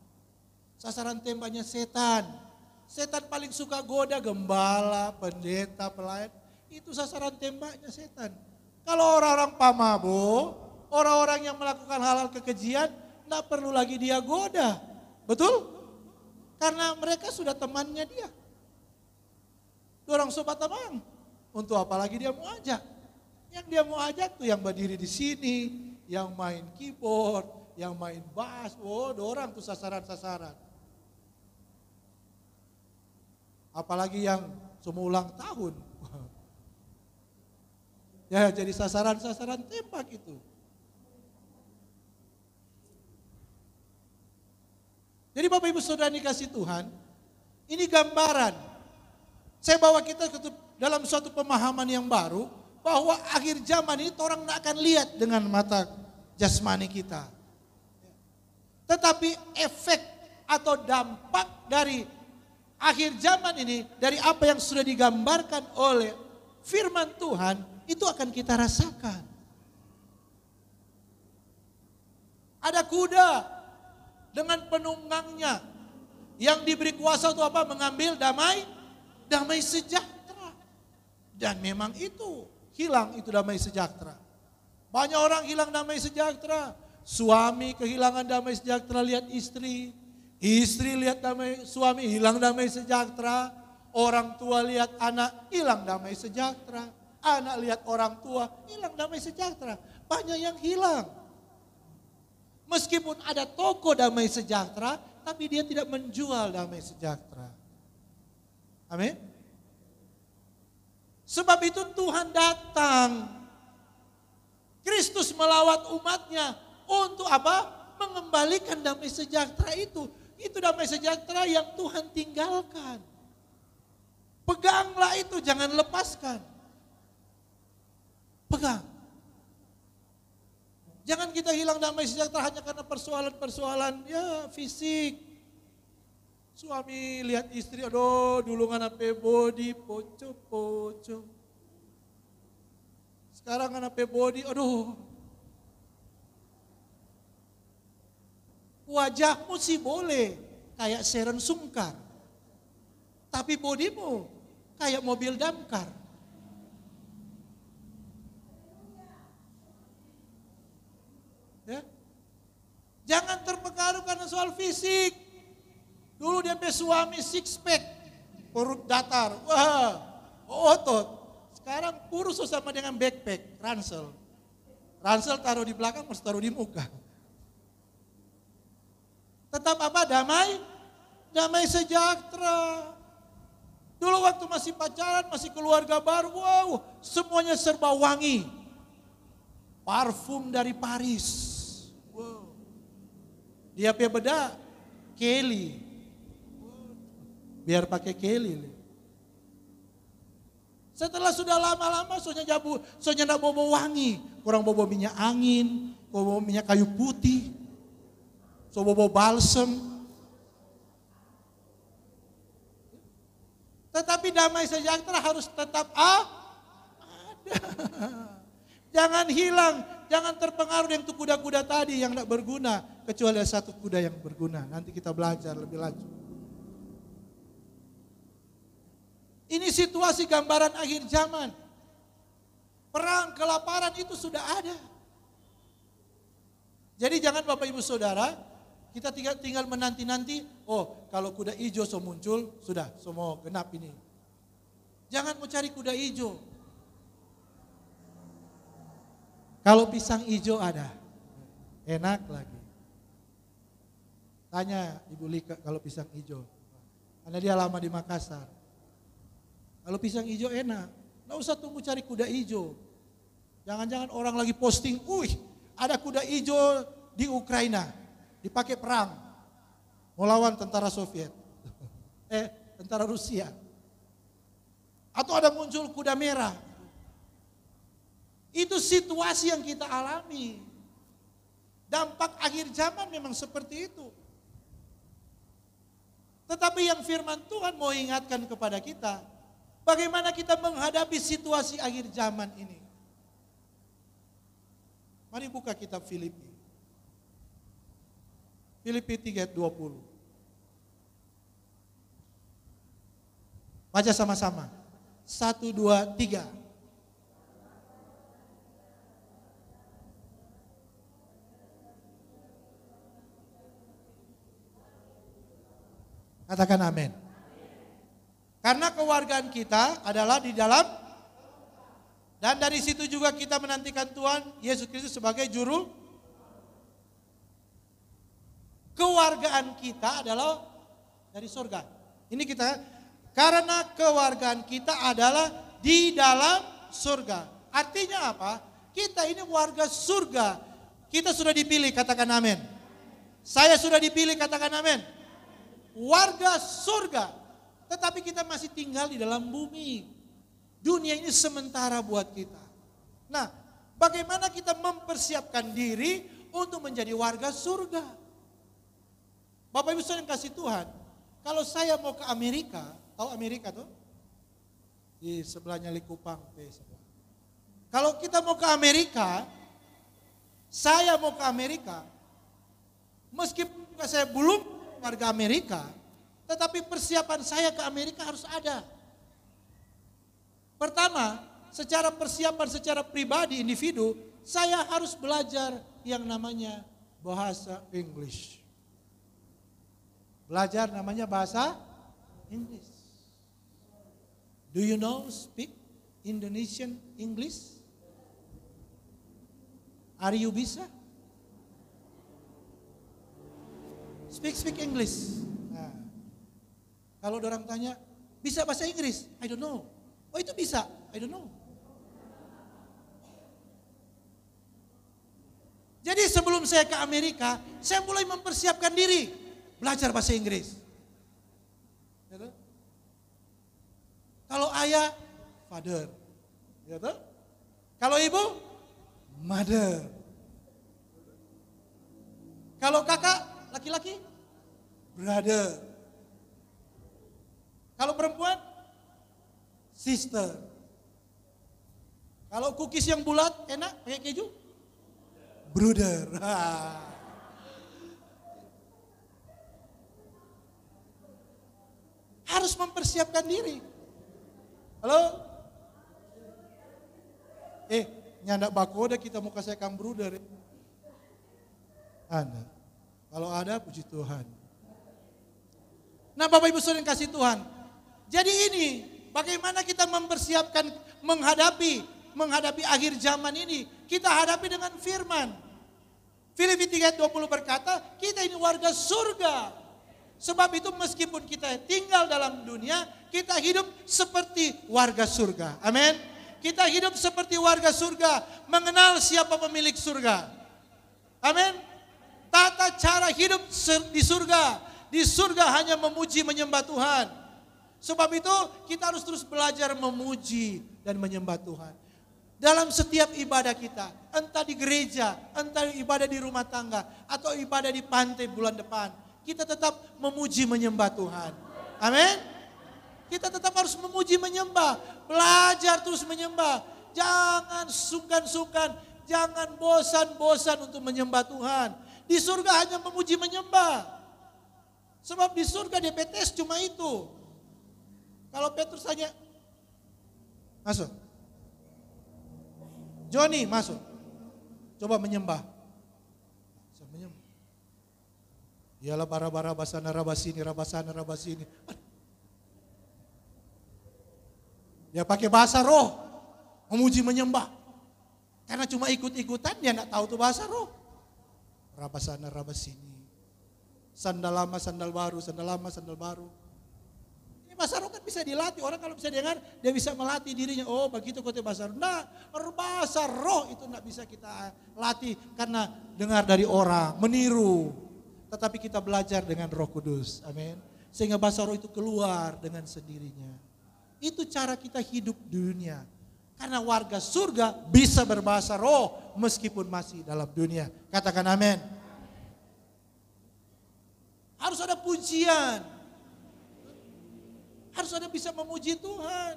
Sasaran tembaknya setan. Setan paling suka goda gembala, pendeta, pelayan. Itu sasaran tembaknya setan. Kalau orang-orang pamabo, orang-orang yang melakukan hal-hal kekejian, tidak perlu lagi dia goda. Betul? Karena mereka sudah temannya dia. Orang sobat teman. Untuk apa lagi dia mau ajak? Yang dia mau ajak tuh yang berdiri di sini, yang main keyboard, yang main bass. Oh, orang tuh sasaran-sasaran. Apalagi yang semua ulang tahun. Ya, jadi sasaran-sasaran tembak itu. Jadi Bapak Ibu Saudara dikasih Tuhan, ini gambaran. Saya bawa kita ke dalam suatu pemahaman yang baru, bahwa akhir zaman ini orang tidak akan lihat dengan mata jasmani kita. Tetapi efek atau dampak dari akhir zaman ini, dari apa yang sudah digambarkan oleh firman Tuhan, itu akan kita rasakan. Ada kuda dengan penunggangnya yang diberi kuasa untuk apa? Mengambil damai sejahtera. Dan memang itu hilang itu damai sejahtera. Banyak orang hilang damai sejahtera. Suami kehilangan damai sejahtera lihat istri. Istri lihat suami hilang damai sejahtera. Orang tua lihat anak hilang damai sejahtera. Anak lihat orang tua hilang damai sejahtera. Banyak yang hilang. Meskipun ada toko damai sejahtera, tapi dia tidak menjual damai sejahtera. Amin. Sebab itu Tuhan datang. Kristus melawat umatnya untuk apa? Mengembalikan damai sejahtera itu Itu damai sejahtera yang Tuhan tinggalkan. Peganglah itu, jangan lepaskan. Pegang. Jangan kita hilang damai sejahtera hanya karena persoalan-persoalan ya fisik. Suami lihat istri, aduh dulu nganape body, poco-poco. Sekarang nganape body, aduh. Wajahmu sih boleh kayak Sharon Sungkar. Tapi bodimu kayak mobil damkar. Ya. Jangan terpengaruh karena soal fisik. Dulu dia punya suami six pack, perut datar, wah, otot. Sekarang kurus sama dengan backpack, ransel. Ransel taruh di belakang, harus taruh di muka. Tetap apa? Damai sejahtera. Dulu waktu masih pacaran, masih keluarga baru, wow, semuanya serba wangi. Parfum dari Paris. Wow. Dia punya bedak, Kelly. Biar pakai Kelly. Setelah sudah lama-lama, soalnya enggak bobo wangi. Kurang bobo minyak angin, bobo minyak kayu putih, so bobo balsem. Tetapi damai sejahtera harus tetap ada. Jangan hilang, jangan terpengaruh dengan itu kuda-kuda tadi yang tidak berguna. Kecuali ada satu kuda yang berguna, nanti kita belajar lebih lanjut. Ini situasi gambaran akhir zaman. Perang, kelaparan itu sudah ada. Jadi jangan Bapak Ibu Saudara, kita tinggal menanti-nanti, oh kalau kuda hijau so muncul, sudah semua genap ini. Jangan mau cari kuda hijau. Kalau pisang hijau ada, enak lagi. Tanya Ibu Lika kalau pisang hijau, karena dia lama di Makassar. Kalau pisang hijau enak, nggak usah tunggu cari kuda hijau. Jangan-jangan orang lagi posting, ada kuda hijau di Ukraina. Dipakai perang, mau lawan tentara Soviet, tentara Rusia. Atau ada muncul kuda merah. Itu situasi yang kita alami. Dampak akhir zaman memang seperti itu. Tetapi yang firman Tuhan mau ingatkan kepada kita, bagaimana kita menghadapi situasi akhir zaman ini. Mari buka kitab Filipi. Filipi 3:20. Baca sama-sama. 1, 2, 3. Katakan amin. Karena kewargaan kita adalah di dalam, dan dari situ juga kita menantikan Tuhan Yesus Kristus sebagai juru. Kewargaan kita adalah dari surga. Ini kita, karena kewargaan kita adalah di dalam surga. Artinya apa? Kita ini warga surga. Kita sudah dipilih, katakan amin. Saya sudah dipilih, katakan amin. Warga surga. Tetapi kita masih tinggal di dalam bumi. Dunia ini sementara buat kita. Nah, bagaimana kita mempersiapkan diri untuk menjadi warga surga? Bapak Ibu Saudara yang kasih Tuhan, kalau saya mau ke Amerika, tahu Amerika tuh? Di sebelahnya Likupang. Kalau kita mau ke Amerika, saya mau ke Amerika, meskipun saya belum warga Amerika, tetapi persiapan saya ke Amerika harus ada. Pertama, secara persiapan secara pribadi individu, saya harus belajar yang namanya bahasa Inggris. Belajar namanya bahasa Inggris. Do you know speak Indonesian English? Are you bisa? Speak English. Nah, kalau orang tanya, bisa bahasa Inggris? I don't know. Oh itu bisa? I don't know. Jadi sebelum saya ke Amerika, saya mulai mempersiapkan diri. belajar bahasa Inggris. Ya toh? Kalau ayah, father. Ya toh? Kalau ibu, mother. Kalau kakak, laki-laki, brother. Kalau perempuan, sister. Kalau cookies yang bulat, enak, pakai keju, brother. Harus mempersiapkan diri. Halo? Nyandak bakoda kita mau kasih kang brother. Anda. Kalau ada, puji Tuhan. Nah Bapak Ibu Saudara yang kasih Tuhan. Jadi ini, bagaimana kita mempersiapkan menghadapi akhir zaman ini. Kita hadapi dengan firman. Filipi 3:20 berkata, kita ini warga surga. Sebab itu meskipun kita tinggal dalam dunia, kita hidup seperti warga surga. Amin. Kita hidup seperti warga surga, mengenal siapa pemilik surga. Amin. Tata cara hidup di surga. Di surga hanya memuji menyembah Tuhan. Sebab itu kita harus terus belajar memuji dan menyembah Tuhan. Dalam setiap ibadah kita, entah di gereja, entah ibadah di rumah tangga, atau ibadah di pantai bulan depan, kita tetap memuji menyembah Tuhan. Amin. Kita tetap harus memuji menyembah, belajar terus menyembah. Jangan sungkan-sungkan, jangan bosan-bosan untuk menyembah Tuhan. Di surga hanya memuji menyembah. Sebab di surga DPTS cuma itu. Kalau Petrus hanya masuk. Joni masuk. Coba menyembah. Bisa menyembah. Ialah bara-bara basana rabasini. Dia pakai bahasa roh. Memuji menyembah. Karena cuma ikut-ikutan dia enggak tahu tuh bahasa roh. Rabasana rabasini. Sandal lama, sandal baru, sandal lama, sandal baru. Ini bahasa roh kan bisa dilatih. Orang kalau bisa dengar, dia bisa melatih dirinya. Oh begitu kote bahasa roh. Nah, bahasa roh itu enggak bisa kita latih. Karena dengar dari orang, meniru. Tetapi kita belajar dengan Roh Kudus. Amin. Sehingga bahasa roh itu keluar dengan sendirinya. Itu cara kita hidup di dunia. Karena warga surga bisa berbahasa roh meskipun masih dalam dunia. Katakan amin. Harus ada pujian. Harus ada bisa memuji Tuhan.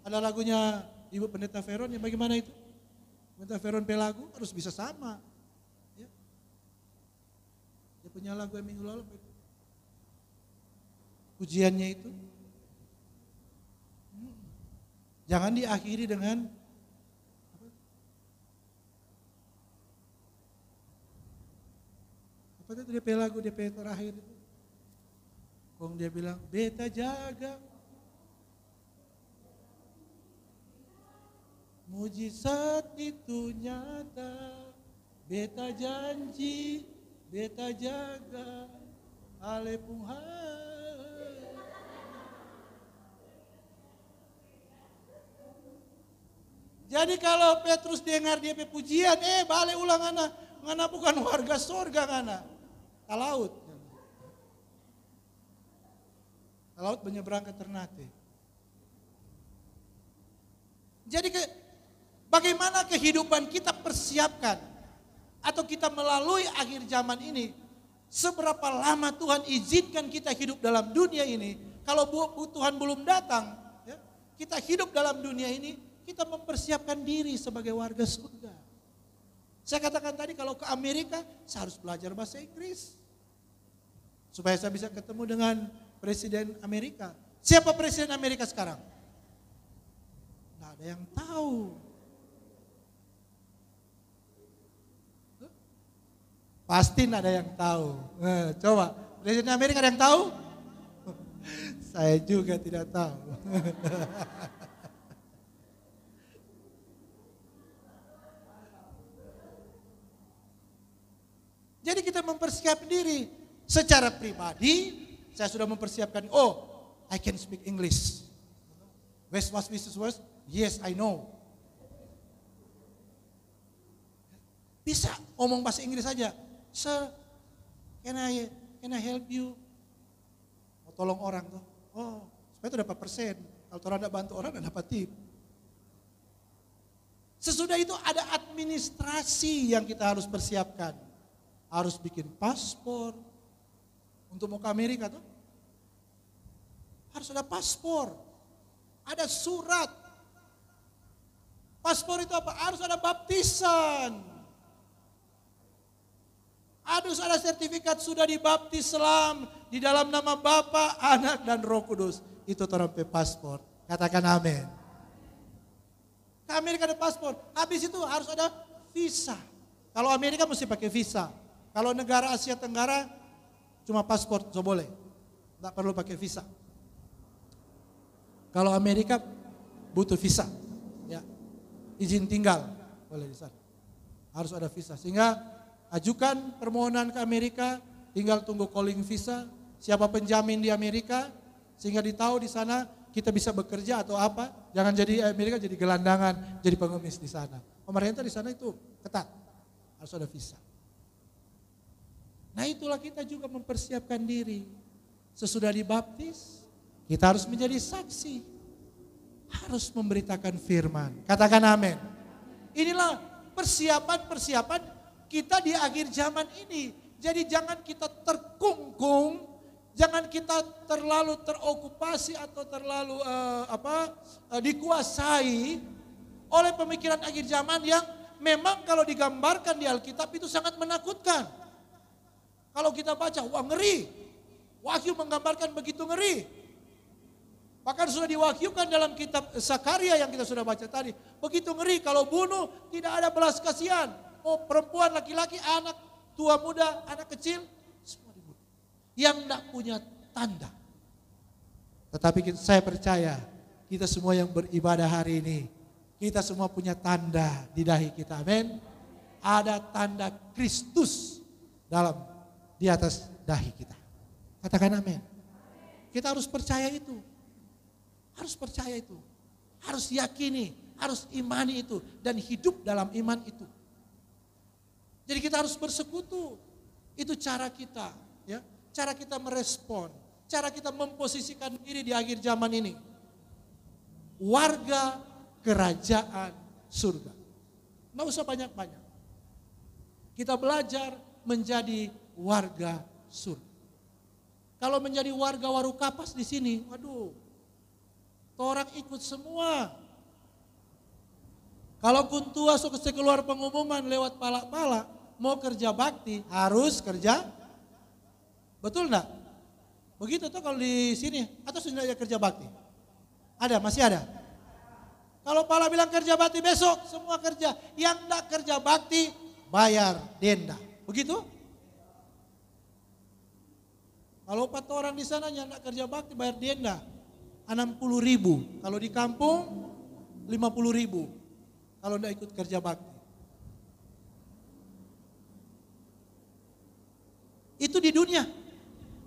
Ada lagunya Ibu Pendeta Veron yang bagaimana itu? Pendeta Veron Pelagu harus bisa sama. Ya. Dia punya lagu yang minggu lalu. Pujiannya itu. Jangan diakhiri dengan apa itu DP lagu DP terakhir itu. Kong dia bilang, beta jaga. Mujizat itu nyata. Beta janji, beta jaga. Alepuhan. Jadi kalau Petrus dengar dia pujian, balik ulang ngana bukan warga surga ngana. Talaut. Talaut menyeberang ke Ternate. Jadi bagaimana kehidupan kita persiapkan atau kita melalui akhir zaman ini, seberapa lama Tuhan izinkan kita hidup dalam dunia ini. Kalau Tuhan belum datang, ya, kita hidup dalam dunia ini, kita mempersiapkan diri sebagai warga surga. Saya katakan tadi kalau ke Amerika, saya harus belajar bahasa Inggris. Supaya saya bisa ketemu dengan Presiden Amerika. Siapa Presiden Amerika sekarang? Tidak ada yang tahu. Pasti tidak ada yang tahu. Coba, Presiden Amerika ada yang tahu? Saya juga tidak tahu. Jadi kita mempersiapkan diri secara pribadi. Saya sudah mempersiapkan. I can speak English. West was Mrs. West? Yes, I know. Bisa ngomong bahasa Inggris saja. Sir, can I help you? Mau tolong orang tuh. Oh, supaya itu dapat persen. Kalau orang tidak bantu orang, tidak dapat tip. Sesudah itu ada administrasi yang kita harus persiapkan. Harus bikin paspor. Untuk mau ke Amerika tuh. Harus ada paspor. Ada surat. Paspor itu apa? Harus ada baptisan. Harus ada sertifikat sudah dibaptis Islam di dalam nama Bapa, Anak, dan Roh Kudus. Itu orang paspor. Katakan amin. Ke Amerika ada paspor. Habis itu harus ada visa. Kalau Amerika mesti pakai visa. Kalau negara Asia Tenggara cuma paspor so boleh. Tidak perlu pakai visa. Kalau Amerika butuh visa. Ya. Izin tinggal boleh di sana. Harus ada visa. Sehingga ajukan permohonan ke Amerika, tinggal tunggu calling visa, siapa penjamin di Amerika, sehingga ditahu di sana kita bisa bekerja atau apa. Jangan jadi Amerika jadi gelandangan, jadi pengemis di sana. Pemerintah di sana itu ketat, harus ada visa. Nah itulah kita juga mempersiapkan diri. Sesudah dibaptis, kita harus menjadi saksi. Harus memberitakan firman. Katakan amin. Inilah persiapan-persiapan kita di akhir zaman ini. Jadi jangan kita terkungkung, jangan kita terlalu terokupasi atau terlalu dikuasai oleh pemikiran akhir zaman yang memang kalau digambarkan di Alkitab itu sangat menakutkan. Kalau kita baca, wah ngeri. Wahyu menggambarkan begitu ngeri. Bahkan sudah diwahyukan dalam kitab Zakaria yang kita sudah baca tadi. Begitu ngeri kalau bunuh tidak ada belas kasihan. Oh perempuan, laki-laki, anak, tua muda, anak kecil, semua dibunuh. Yang tidak punya tanda. Tetapi saya percaya kita semua yang beribadah hari ini, kita semua punya tanda di dahi kita, amin. Ada tanda Kristus di atas dahi kita. Katakan amin. Kita harus percaya itu. Harus percaya itu. Harus yakini, harus imani itu dan hidup dalam iman itu. Jadi kita harus bersekutu. Itu cara kita, ya. Cara kita merespon, cara kita memposisikan diri di akhir zaman ini. Warga kerajaan surga. Nggak usah banyak-banyak. Kita belajar menjadi warga surga. Kalau menjadi warga Warukapas di sini, waduh, orang ikut semua. Kalau kuntua suka keluar pengumuman lewat pala-pala, mau kerja bakti harus kerja, betul enggak? Begitu tuh kalau di sini, atau sudah ada kerja bakti? Ada, masih ada. Kalau pala bilang kerja bakti besok, semua kerja. Yang enggak kerja bakti, bayar denda. Begitu? Kalau 4 orang di sana yang enggak kerja bakti, bayar denda. 60.000. Kalau di kampung 50.000. Kalau enggak ikut kerja bakti. Itu di dunia.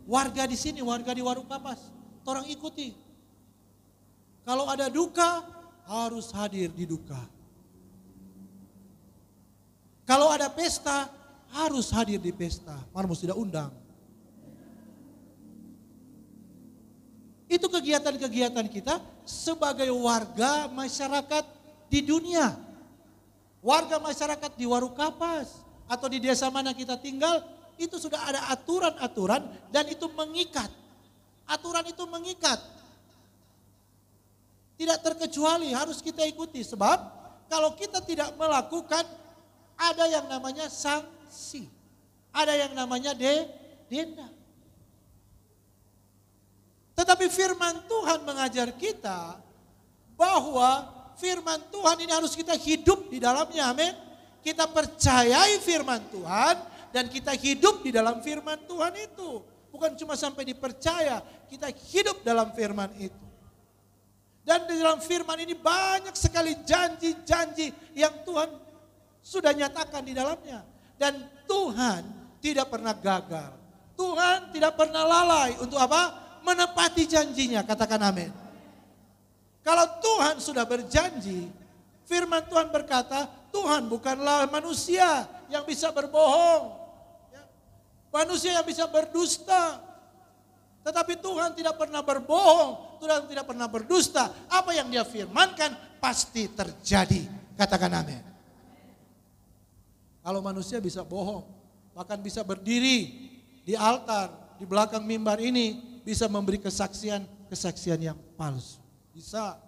Warga di sini, warga di Warukapas. Orang ikuti. Kalau ada duka, harus hadir di duka. Kalau ada pesta, harus hadir di pesta. Marmus tidak undang. Itu kegiatan-kegiatan kita sebagai warga masyarakat di dunia. Warga masyarakat di Warukapas atau di desa mana kita tinggal, itu sudah ada aturan-aturan dan itu mengikat. Aturan itu mengikat. Tidak terkecuali harus kita ikuti. Sebab kalau kita tidak melakukan, ada yang namanya sanksi. Ada yang namanya denda. Tetapi firman Tuhan mengajar kita bahwa firman Tuhan ini harus kita hidup di dalamnya, amin. Kita percayai firman Tuhan dan kita hidup di dalam firman Tuhan itu. Bukan cuma sampai dipercaya, kita hidup dalam firman itu. Dan di dalam firman ini banyak sekali janji-janji yang Tuhan sudah nyatakan di dalamnya. Dan Tuhan tidak pernah gagal. Tuhan tidak pernah lalai untuk apa? Menepati janjinya, katakan amin. Kalau Tuhan sudah berjanji, firman Tuhan berkata, Tuhan bukanlah manusia yang bisa berbohong. Ya. Manusia yang bisa berdusta. Tetapi Tuhan tidak pernah berbohong, Tuhan tidak pernah berdusta. Apa yang Dia firmankan pasti terjadi. Katakan amin. Kalau manusia bisa bohong, bahkan bisa berdiri di altar, di belakang mimbar ini, bisa memberi kesaksian yang palsu. Bisa.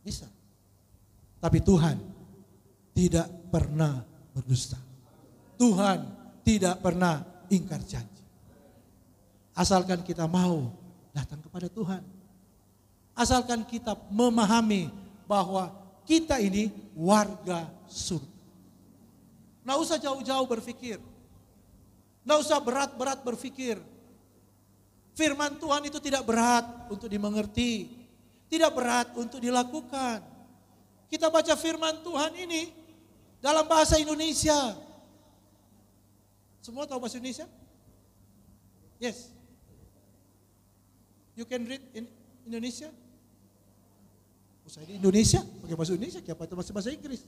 Bisa. Tapi Tuhan tidak pernah berdusta. Tuhan tidak pernah ingkar janji. Asalkan kita mau datang kepada Tuhan. Asalkan kita memahami bahwa kita ini warga surga. Nggak usah jauh-jauh berpikir. Nggak usah berat-berat berpikir. Firman Tuhan itu tidak berat untuk dimengerti. Tidak berat untuk dilakukan. Kita baca firman Tuhan ini dalam bahasa Indonesia. Semua tahu bahasa Indonesia? Yes. You can read in Indonesia? Usai di Indonesia, pakai bahasa Indonesia, siapa itu bahasa Inggris?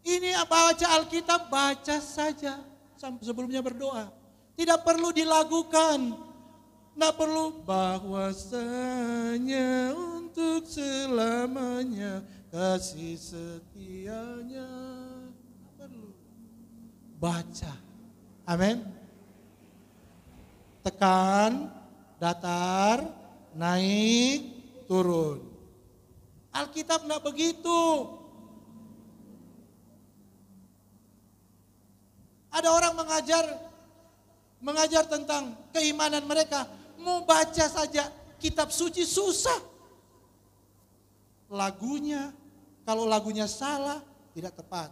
Ini baca Alkitab, baca saja sebelumnya berdoa. Tidak perlu dilakukan. Tidak perlu bahwasanya untuk selamanya kasih setianya. Tidak perlu. Baca. Amin. Tekan, datar, naik, turun. Alkitab tidak begitu. Ada orang mengajar tentang keimanan mereka. Mau baca saja kitab suci susah. Lagunya, kalau lagunya salah tidak tepat.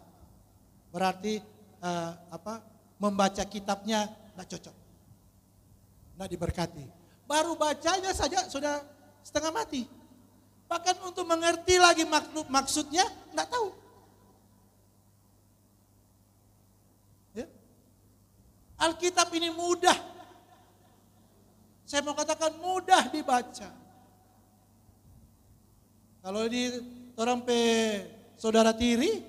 Berarti membaca kitabnya tidak cocok. Tidak diberkati. Baru bacanya saja sudah setengah mati. Bahkan untuk mengerti lagi maksudnya tidak tahu. Ya. Alkitab ini mudah. Saya mau katakan mudah dibaca. Kalau di orang saudara tiri,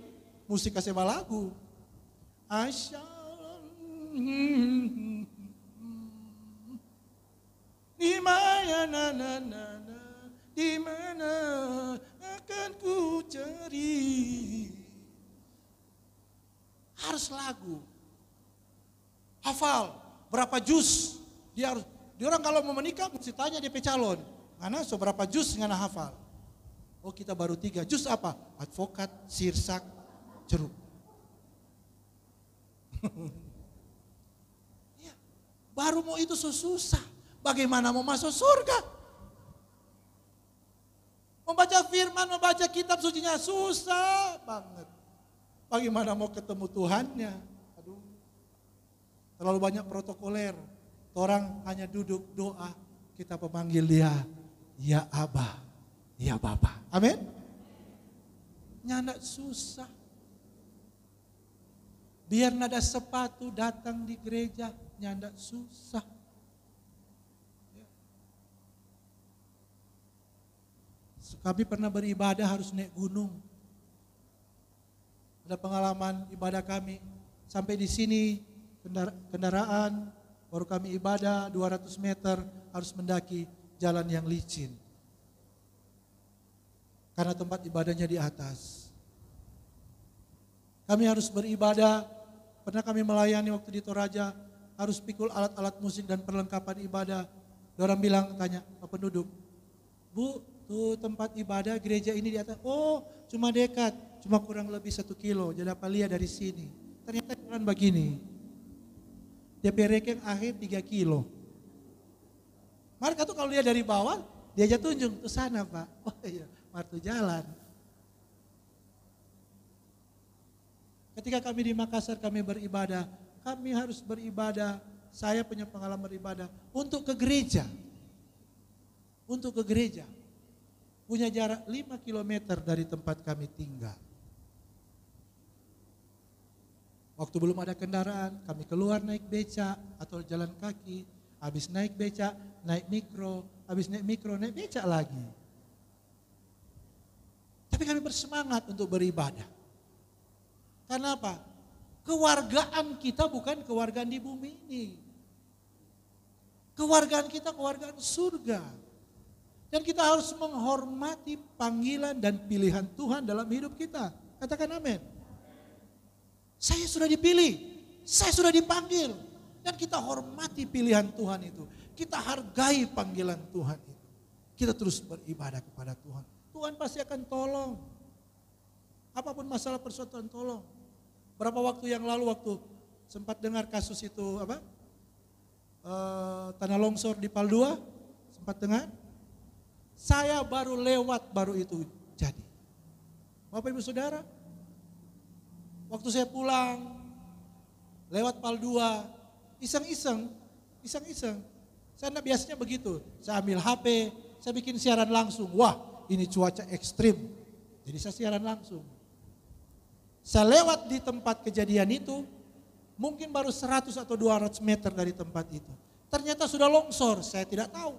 mesti kasih lagu. Di mana akan ku cari. Harus lagu. Hafal berapa juz. Dia orang kalau mau menikah mesti tanya DP calon. Mana seberapa juz ngana hafal. Oh kita baru 3. Juz apa? Advokat, sirsak, ceruk. Ya, baru mau itu susah. Bagaimana mau masuk surga? Membaca firman, membaca kitab sucinya susah banget. Bagaimana mau ketemu Tuhannya? Aduh, terlalu banyak protokoler. Orang hanya duduk doa, kita pemanggil dia, ya Abah, ya Bapa. Amin? Nyanda susah. Biar nada sepatu datang di gereja, nyanda susah. Kami pernah beribadah harus naik gunung. Ada pengalaman ibadah kami. Sampai di sini kendaraan, baru kami ibadah 200 meter harus mendaki jalan yang licin. Karena tempat ibadahnya di atas. Kami harus beribadah, pernah kami melayani waktu di Toraja, harus pikul alat-alat musik dan perlengkapan ibadah. Orang bilang, tanya ke penduduk, Bu, tuh tempat ibadah gereja ini di atas. Oh, cuma dekat, cuma kurang lebih 1 kilo. Jadi apa lihat dari sini. Ternyata jalan begini. DP rekeng akhir 3 kilo. Mereka tuh kalau lihat dari bawah, dia aja tunjuk ke sana Pak. Oh iya, martu jalan. Ketika kami di Makassar kami beribadah, kami harus beribadah. Saya punya pengalaman beribadah untuk ke gereja. Untuk ke gereja. Punya jarak 5 km dari tempat kami tinggal. Waktu belum ada kendaraan, kami keluar naik beca atau jalan kaki. Habis naik beca, naik mikro. Habis naik mikro, naik beca lagi. Tapi kami bersemangat untuk beribadah. Karena apa? Kewargaan kita bukan kewargaan di bumi ini. Kewargaan kita kewargaan surga. Dan kita harus menghormati panggilan dan pilihan Tuhan dalam hidup kita. Katakan amin. Saya sudah dipilih, saya sudah dipanggil. Dan kita hormati pilihan Tuhan itu. Kita hargai panggilan Tuhan itu. Kita terus beribadah kepada Tuhan. Tuhan pasti akan tolong. Apapun masalah persoalan tolong. Berapa waktu yang lalu waktu sempat dengar kasus itu apa? Tanah longsor di Pal 2, sempat dengar? Saya baru lewat, baru itu jadi. Bapak Ibu Saudara, waktu saya pulang, lewat Pal 2, iseng-iseng. Saya biasanya begitu, saya ambil HP, saya bikin siaran langsung. Wah, ini cuaca ekstrim, jadi saya siaran langsung. Saya lewat di tempat kejadian itu, mungkin baru 100 atau 200 meter dari tempat itu. Ternyata sudah longsor, saya tidak tahu.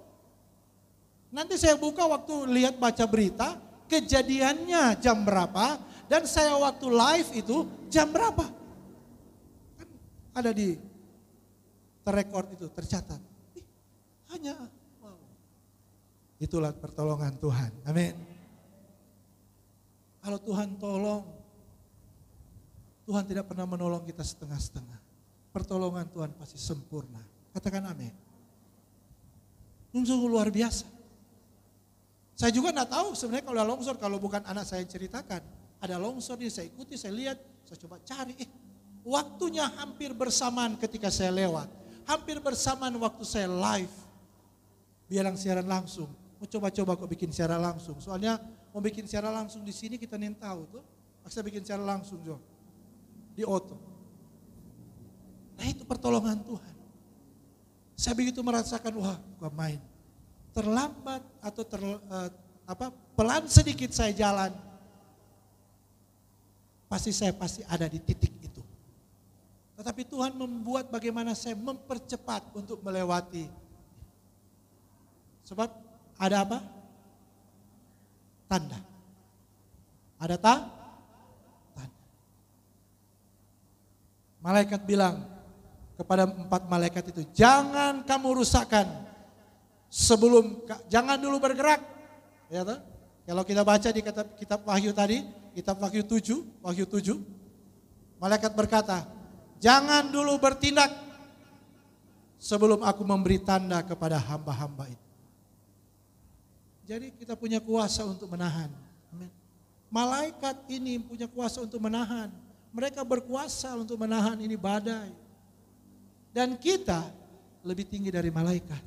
Nanti saya buka waktu lihat baca berita, kejadiannya jam berapa, dan saya waktu live itu jam berapa. Kan ada di terrekord itu, tercatat. Hanya, wow. Itulah pertolongan Tuhan, amin. Kalau Tuhan tolong, Tuhan tidak pernah menolong kita setengah-setengah. Pertolongan Tuhan pasti sempurna. Katakan amin. Sungguh luar biasa. Saya juga enggak tahu sebenarnya kalau ada longsor, kalau bukan anak saya ceritakan. Ada longsor ini saya ikuti, saya lihat, saya coba cari. Waktunya hampir bersamaan ketika saya lewat. Hampir bersamaan waktu saya live. Bilang siaran langsung. Mau coba-coba kok bikin siaran langsung. Soalnya mau bikin siaran langsung di sini kita nih tahu tuh. Saya bikin siaran langsung Jo. Di auto. Nah itu pertolongan Tuhan. Saya begitu merasakan, wah bukan main. Terlambat atau pelan sedikit saya jalan. Saya pasti ada di titik itu. Tetapi Tuhan membuat bagaimana saya mempercepat untuk melewati. Sebab ada apa? Tanda. Ada tanda. Malaikat bilang kepada 4 malaikat itu, jangan kamu rusakkan jangan dulu bergerak. Ya, kalau kita baca di kitab Wahyu tadi, kitab Wahyu 7, malaikat berkata, jangan dulu bertindak sebelum aku memberi tanda kepada hamba-hamba itu. Jadi kita punya kuasa untuk menahan. Amin. Malaikat ini punya kuasa untuk menahan. Mereka berkuasa untuk menahan ini badai. Dan kita lebih tinggi dari malaikat.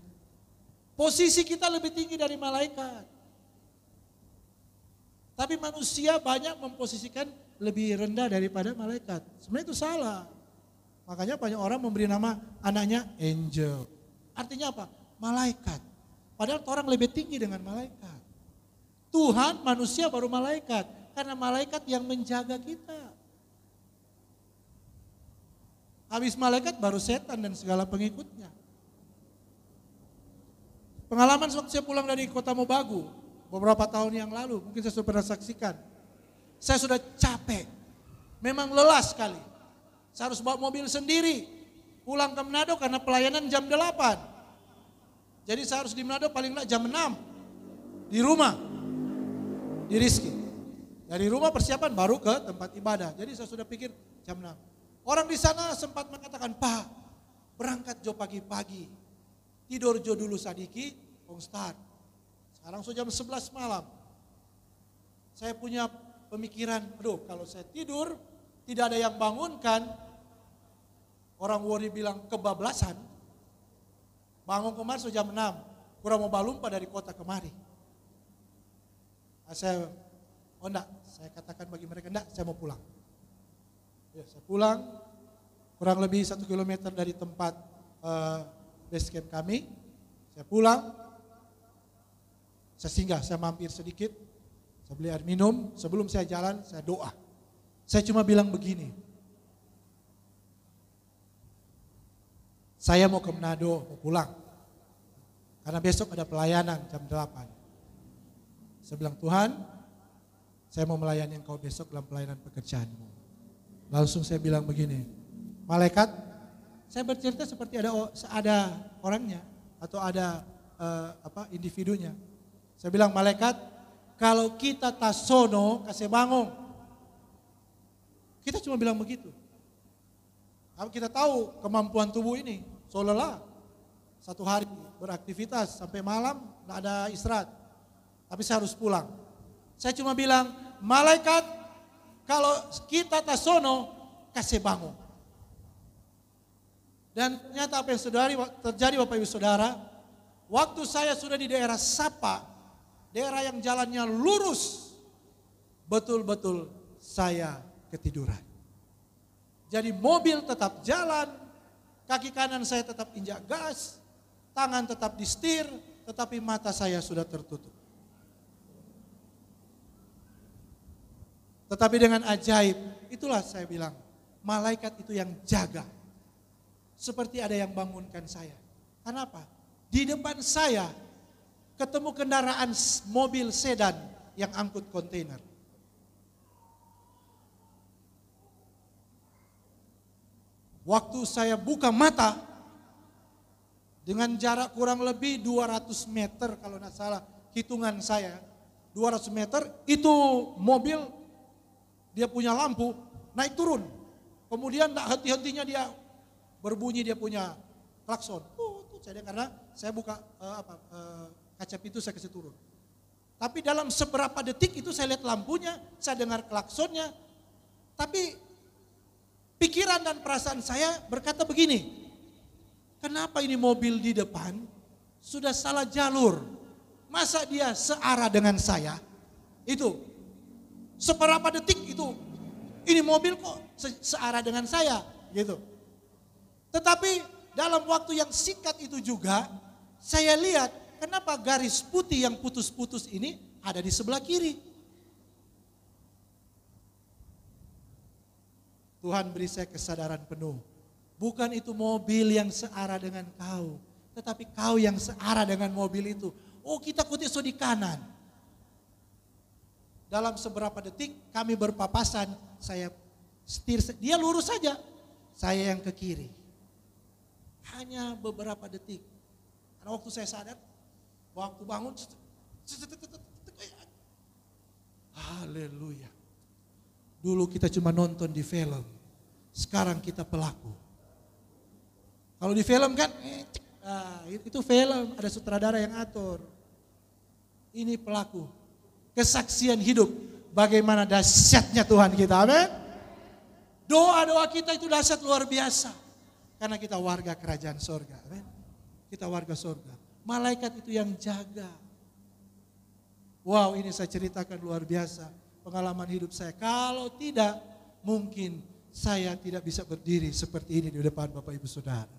Posisi kita lebih tinggi dari malaikat. Tapi manusia banyak memposisikan lebih rendah daripada malaikat. Sebenarnya itu salah. Makanya banyak orang memberi nama anaknya angel. Artinya apa? Malaikat. Padahal orang lebih tinggi dengan malaikat. Tuhan, manusia baru malaikat. Karena malaikat yang menjaga kita. Habis malaikat baru setan dan segala pengikutnya. Pengalaman waktu saya pulang dari kota Mobagu beberapa tahun yang lalu, mungkin saya sudah pernah saksikan. Saya sudah capek, memang lelah sekali. Saya harus bawa mobil sendiri, pulang ke Manado karena pelayanan jam 8. Jadi saya harus di Manado paling enggak jam 6, di rumah, di Rizky. Dari rumah persiapan baru ke tempat ibadah, jadi saya sudah pikir jam 6. Orang di sana sempat mengatakan, Pak, berangkat Jo pagi-pagi. Tidur Jo dulu Sadiki, start. Sekarang sudah jam 11 malam. Saya punya pemikiran, aduh kalau saya tidur, tidak ada yang bangunkan. Orang Wori bilang kebablasan. Bangun kemarin sudah jam 6, kurang mau balumpa dari kota kemari. Saya katakan bagi mereka, enggak, saya mau pulang. Ya, saya pulang, kurang lebih 1 kilometer dari tempat base camp kami. Saya pulang, saya singgah, saya mampir sedikit, saya beli air minum. Sebelum saya jalan, saya doa. Saya cuma bilang begini, saya mau ke Manado, mau pulang. Karena besok ada pelayanan jam 8. Saya bilang, Tuhan, saya mau melayani Engkau besok dalam pelayanan pekerjaanmu. Langsung saya bilang begini, malaikat, saya bercerita seperti ada orangnya atau ada individunya. Saya bilang, malaikat, kalau kita tasono kasih bangun. Kita cuma bilang begitu. Kita tahu kemampuan tubuh ini, so lelah. Satu hari beraktivitas sampai malam, tidak ada istirahat. Tapi saya harus pulang. Saya cuma bilang, malaikat, kalau kita tasono, kasih bangun. Dan ternyata apa yang terjadi Bapak Ibu Saudara, waktu saya sudah di daerah Sapa, daerah yang jalannya lurus, betul-betul saya ketiduran. Jadi mobil tetap jalan, kaki kanan saya tetap injak gas, tangan tetap di setir, tetapi mata saya sudah tertutup. Tetapi dengan ajaib, itulah saya bilang, malaikat itu yang jaga. Seperti ada yang bangunkan saya. Kenapa? Di depan saya ketemu kendaraan mobil sedan yang angkut kontainer. Waktu saya buka mata, dengan jarak kurang lebih 200 meter kalau tidak salah hitungan saya, 200 meter itu mobil dia punya lampu naik turun. Kemudian tidak henti-hentinya dia berbunyi, dia punya klakson. Karena saya buka kaca pintu, saya kasih turun. Tapi dalam seberapa detik itu saya lihat lampunya, saya dengar klaksonnya. Tapi pikiran dan perasaan saya berkata begini, kenapa ini mobil di depan sudah salah jalur? Masa dia searah dengan saya? Itu seberapa detik itu, ini mobil kok searah dengan saya gitu. Tetapi dalam waktu yang singkat itu juga saya lihat kenapa garis putih yang putus-putus ini ada di sebelah kiri. Tuhan beri saya kesadaran penuh. Bukan itu mobil yang searah dengan kau, tetapi kau yang searah dengan mobil itu. Oh, kita kutiso di kanan. Dalam seberapa detik kami berpapasan, saya setir, dia lurus saja, saya yang ke kiri. Hanya beberapa detik. Karena waktu saya sadar, waktu bangun, haleluya. Dulu kita cuma nonton di film, sekarang kita pelaku. Kalau di film kan, itu film, ada sutradara yang atur. Ini pelaku. Kesaksian hidup, bagaimana dahsyatnya Tuhan kita, amin. Doa-doa kita itu dahsyat luar biasa. Karena kita warga kerajaan sorga, amin. Kita warga sorga. Malaikat itu yang jaga. Wow, ini saya ceritakan luar biasa. Pengalaman hidup saya. Kalau tidak, mungkin saya tidak bisa berdiri seperti ini di depan Bapak Ibu Saudara.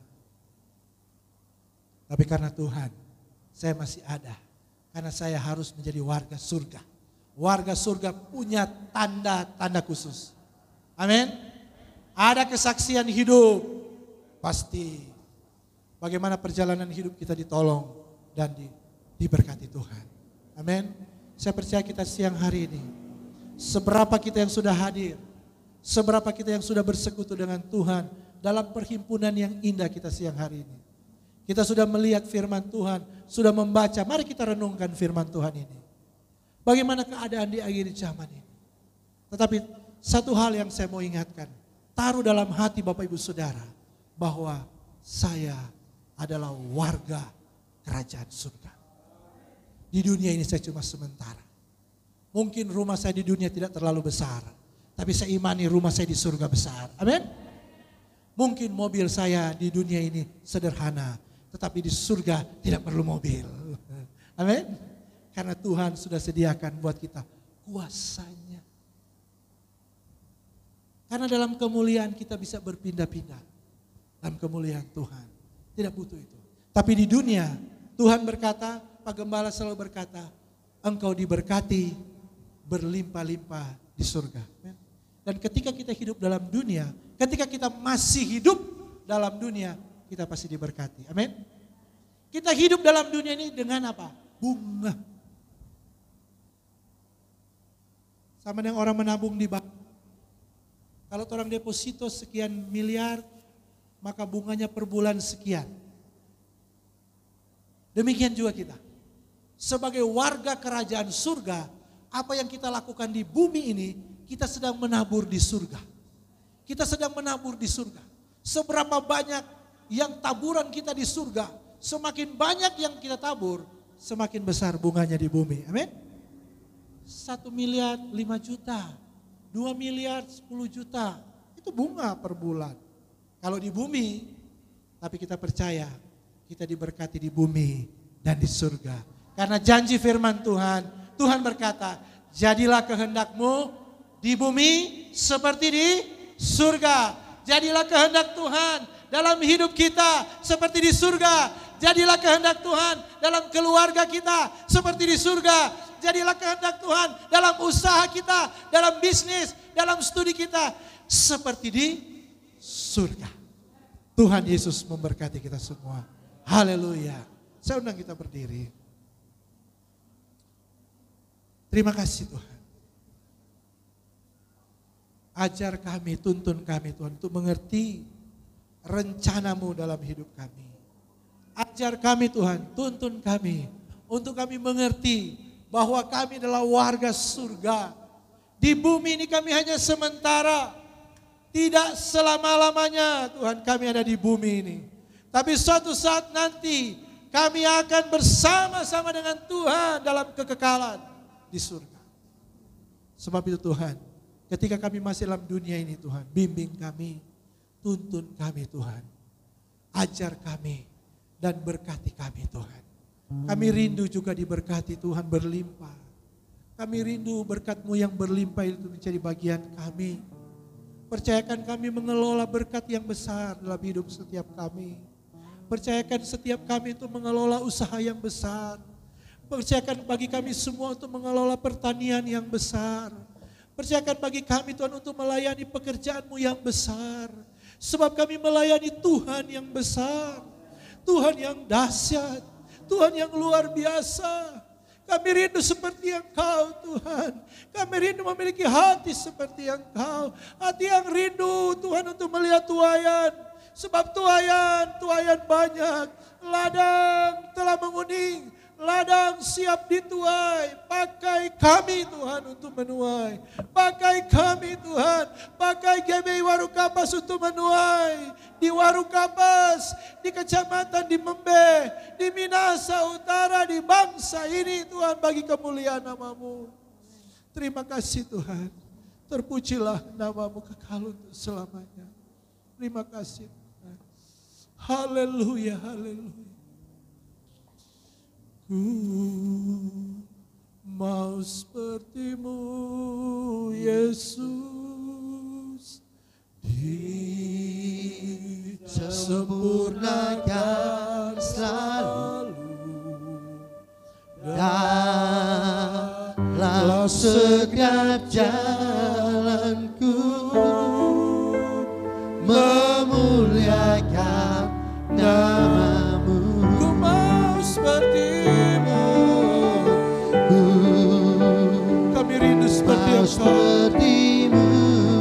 Tapi karena Tuhan, saya masih ada. Karena saya harus menjadi warga surga. Warga surga punya tanda-tanda khusus. Amin. Ada kesaksian hidup. Pasti. Bagaimana perjalanan hidup kita ditolong dan diberkati Tuhan. Amin. Saya percaya kita siang hari ini, seberapa kita yang sudah hadir, seberapa kita yang sudah bersekutu dengan Tuhan dalam perhimpunan yang indah kita siang hari ini. Kita sudah melihat firman Tuhan, sudah membaca, mari kita renungkan firman Tuhan ini. Bagaimana keadaan di akhir zaman ini. Tetapi satu hal yang saya mau ingatkan, taruh dalam hati Bapak Ibu Saudara, bahwa saya adalah warga kerajaan surga. Di dunia ini saya cuma sementara. Mungkin rumah saya di dunia tidak terlalu besar, tapi saya imani rumah saya di surga besar. Amin. Mungkin mobil saya di dunia ini sederhana, tetapi di surga tidak perlu mobil. Amin. Karena Tuhan sudah sediakan buat kita kuasanya. Karena dalam kemuliaan kita bisa berpindah-pindah. Dalam kemuliaan Tuhan. Tidak butuh itu. Tapi di dunia Tuhan berkata, Pak Gembala selalu berkata, engkau diberkati berlimpah-limpah di surga. Dan ketika kita hidup dalam dunia, ketika kita masih hidup dalam dunia, kita pasti diberkati. Amin. Kita hidup dalam dunia ini dengan apa? Bunga. Sama dengan orang menabung di bank. Kalau orang deposito sekian miliar, maka bunganya per bulan sekian. Demikian juga kita. Sebagai warga kerajaan surga, apa yang kita lakukan di bumi ini, kita sedang menabur di surga. Kita sedang menabur di surga. Seberapa banyak yang taburan kita di surga, semakin banyak yang kita tabur, semakin besar bunganya di bumi. Amin. 1 miliar 5 juta, 2 miliar 10 juta, itu bunga per bulan. Kalau di bumi, tapi kita percaya kita diberkati di bumi dan di surga. Karena janji firman Tuhan, Tuhan berkata, jadilah kehendakmu di bumi seperti di surga. Jadilah kehendak Tuhan dalam hidup kita seperti di surga. Jadilah kehendak Tuhan dalam keluarga kita seperti di surga. Jadilah kehendak Tuhan dalam usaha kita, dalam bisnis, dalam studi kita seperti di surga. Tuhan Yesus memberkati kita semua. Haleluya. Saya undang kita berdiri. Terima kasih Tuhan. Ajar kami, tuntun kami Tuhan untuk mengerti rencana-Mu dalam hidup kami. Ajar kami Tuhan, tuntun kami untuk kami mengerti bahwa kami adalah warga surga. Di bumi ini kami hanya sementara, tidak selama-lamanya Tuhan kami ada di bumi ini. Tapi suatu saat nanti kami akan bersama-sama dengan Tuhan dalam kekekalan di surga. Sebab itu Tuhan, ketika kami masih dalam dunia ini Tuhan, bimbing kami, tuntun kami Tuhan. Ajar kami dan berkati kami Tuhan. Kami rindu juga diberkati Tuhan berlimpah. Kami rindu berkat-Mu yang berlimpah itu menjadi bagian kami. Percayakan kami mengelola berkat yang besar dalam hidup setiap kami. Percayakan setiap kami untuk mengelola usaha yang besar. Percayakan bagi kami semua untuk mengelola pertanian yang besar. Percayakan bagi kami Tuhan untuk melayani pekerjaan-Mu yang besar. Sebab kami melayani Tuhan yang besar. Tuhan yang dahsyat. Tuhan yang luar biasa. Kami rindu seperti Engkau Tuhan. Kami rindu memiliki hati seperti Engkau. Hati yang rindu Tuhan untuk melihat tuaian. Sebab tuaian banyak. Ladang telah menguning. Ladang siap dituai. Pakai kami Tuhan untuk menuai. Pakai kami Tuhan. Pakai GBI Warukapas untuk menuai. Di Warukapas, di kecamatan di Membe, di Minasa Utara, di bangsa ini Tuhan bagi kemuliaan nama-Mu. Terima kasih Tuhan. Terpujilah nama-Mu kekal untuk selamanya. Terima kasih Tuhan. Haleluya, haleluya. Ku mau seperti-Mu Yesus, disempurnakan selalu dalam setiap jalanku, memuliakan nama-Mu. Ku mau seperti-Mu. Kami rindu seperti Engkau.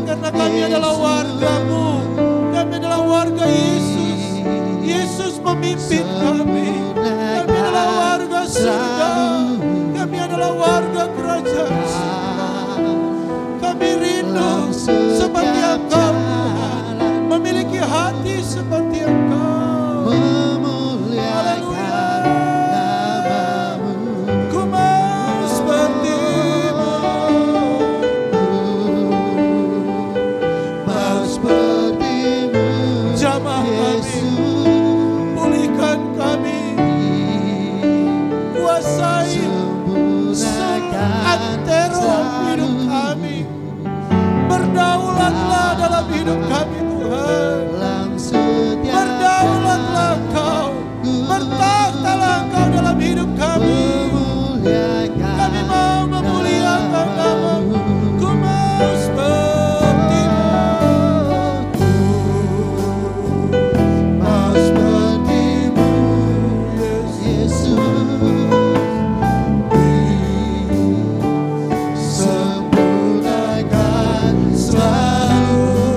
Karena kami adalah warga-Mu. Kami adalah warga Yesus. Yesus memimpin kami. Kami adalah warga surga. Kami adalah warga kerajaan surga. Kami rindu seperti Engkau Tuhan. Memiliki hati seperti Engkau. Berdaulatlah dalam hidup kami Tuhan. Berdaulatlah Engkau. Bertakhtalah Engkau dalam hidup kami. Kami mau memuliakan nama-Mu. Ku mau seperti-Mu. Mau seperti-Mu Yesus. Sempurnakan selalu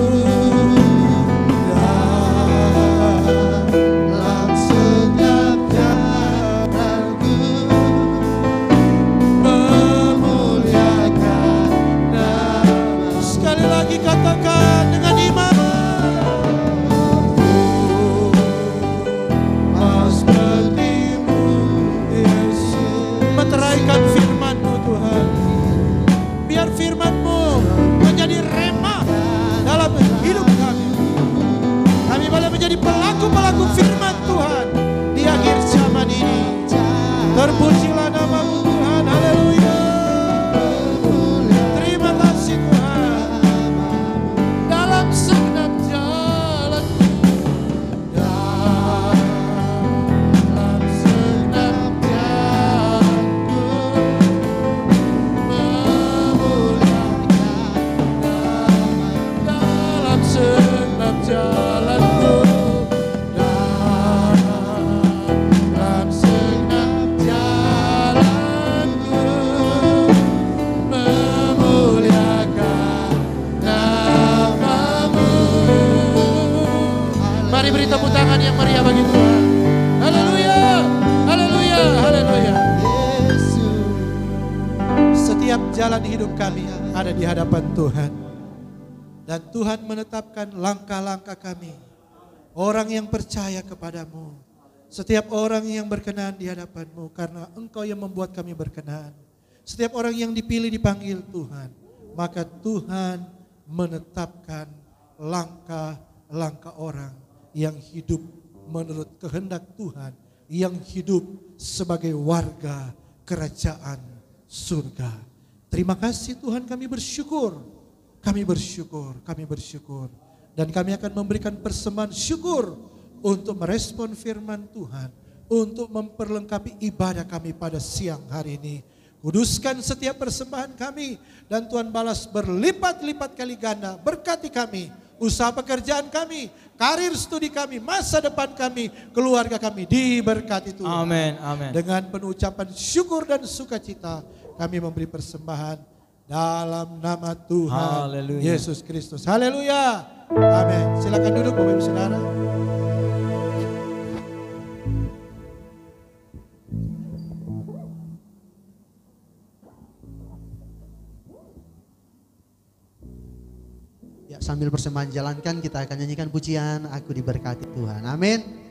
beri tepuk tangan yang meriah bagi Tuhan. Haleluya, haleluya, haleluya. Setiap jalan hidup kami ada di hadapan Tuhan. Dan Tuhan menetapkan langkah-langkah kami. Orang yang percaya kepadamu. Setiap orang yang berkenan di hadapan-Mu. Karena Engkau yang membuat kami berkenan. Setiap orang yang dipilih dipanggil Tuhan. Maka Tuhan menetapkan langkah-langkah orang yang hidup menurut kehendak Tuhan. Yang hidup sebagai warga kerajaan surga. Terima kasih Tuhan, kami bersyukur. Kami bersyukur, kami bersyukur. Dan kami akan memberikan persembahan syukur untuk merespon firman Tuhan. Untuk memperlengkapi ibadah kami pada siang hari ini. Kuduskan setiap persembahan kami. Dan Tuhan balas berlipat-lipat kali ganda. Berkati kami, usaha pekerjaan kami, karir studi kami, masa depan kami, keluarga kami diberkati Tuhan. Amin, amin. Dengan penuh ucapan syukur dan sukacita kami memberi persembahan dalam nama Tuhan Haleluya. Yesus Kristus. Haleluya. Amin. Silakan duduk Bapak Ibu Saudara. Ya, sambil persembahan jalankan kita akan nyanyikan pujian Aku Diberkati Tuhan. Amin.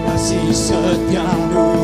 Kasih setiamu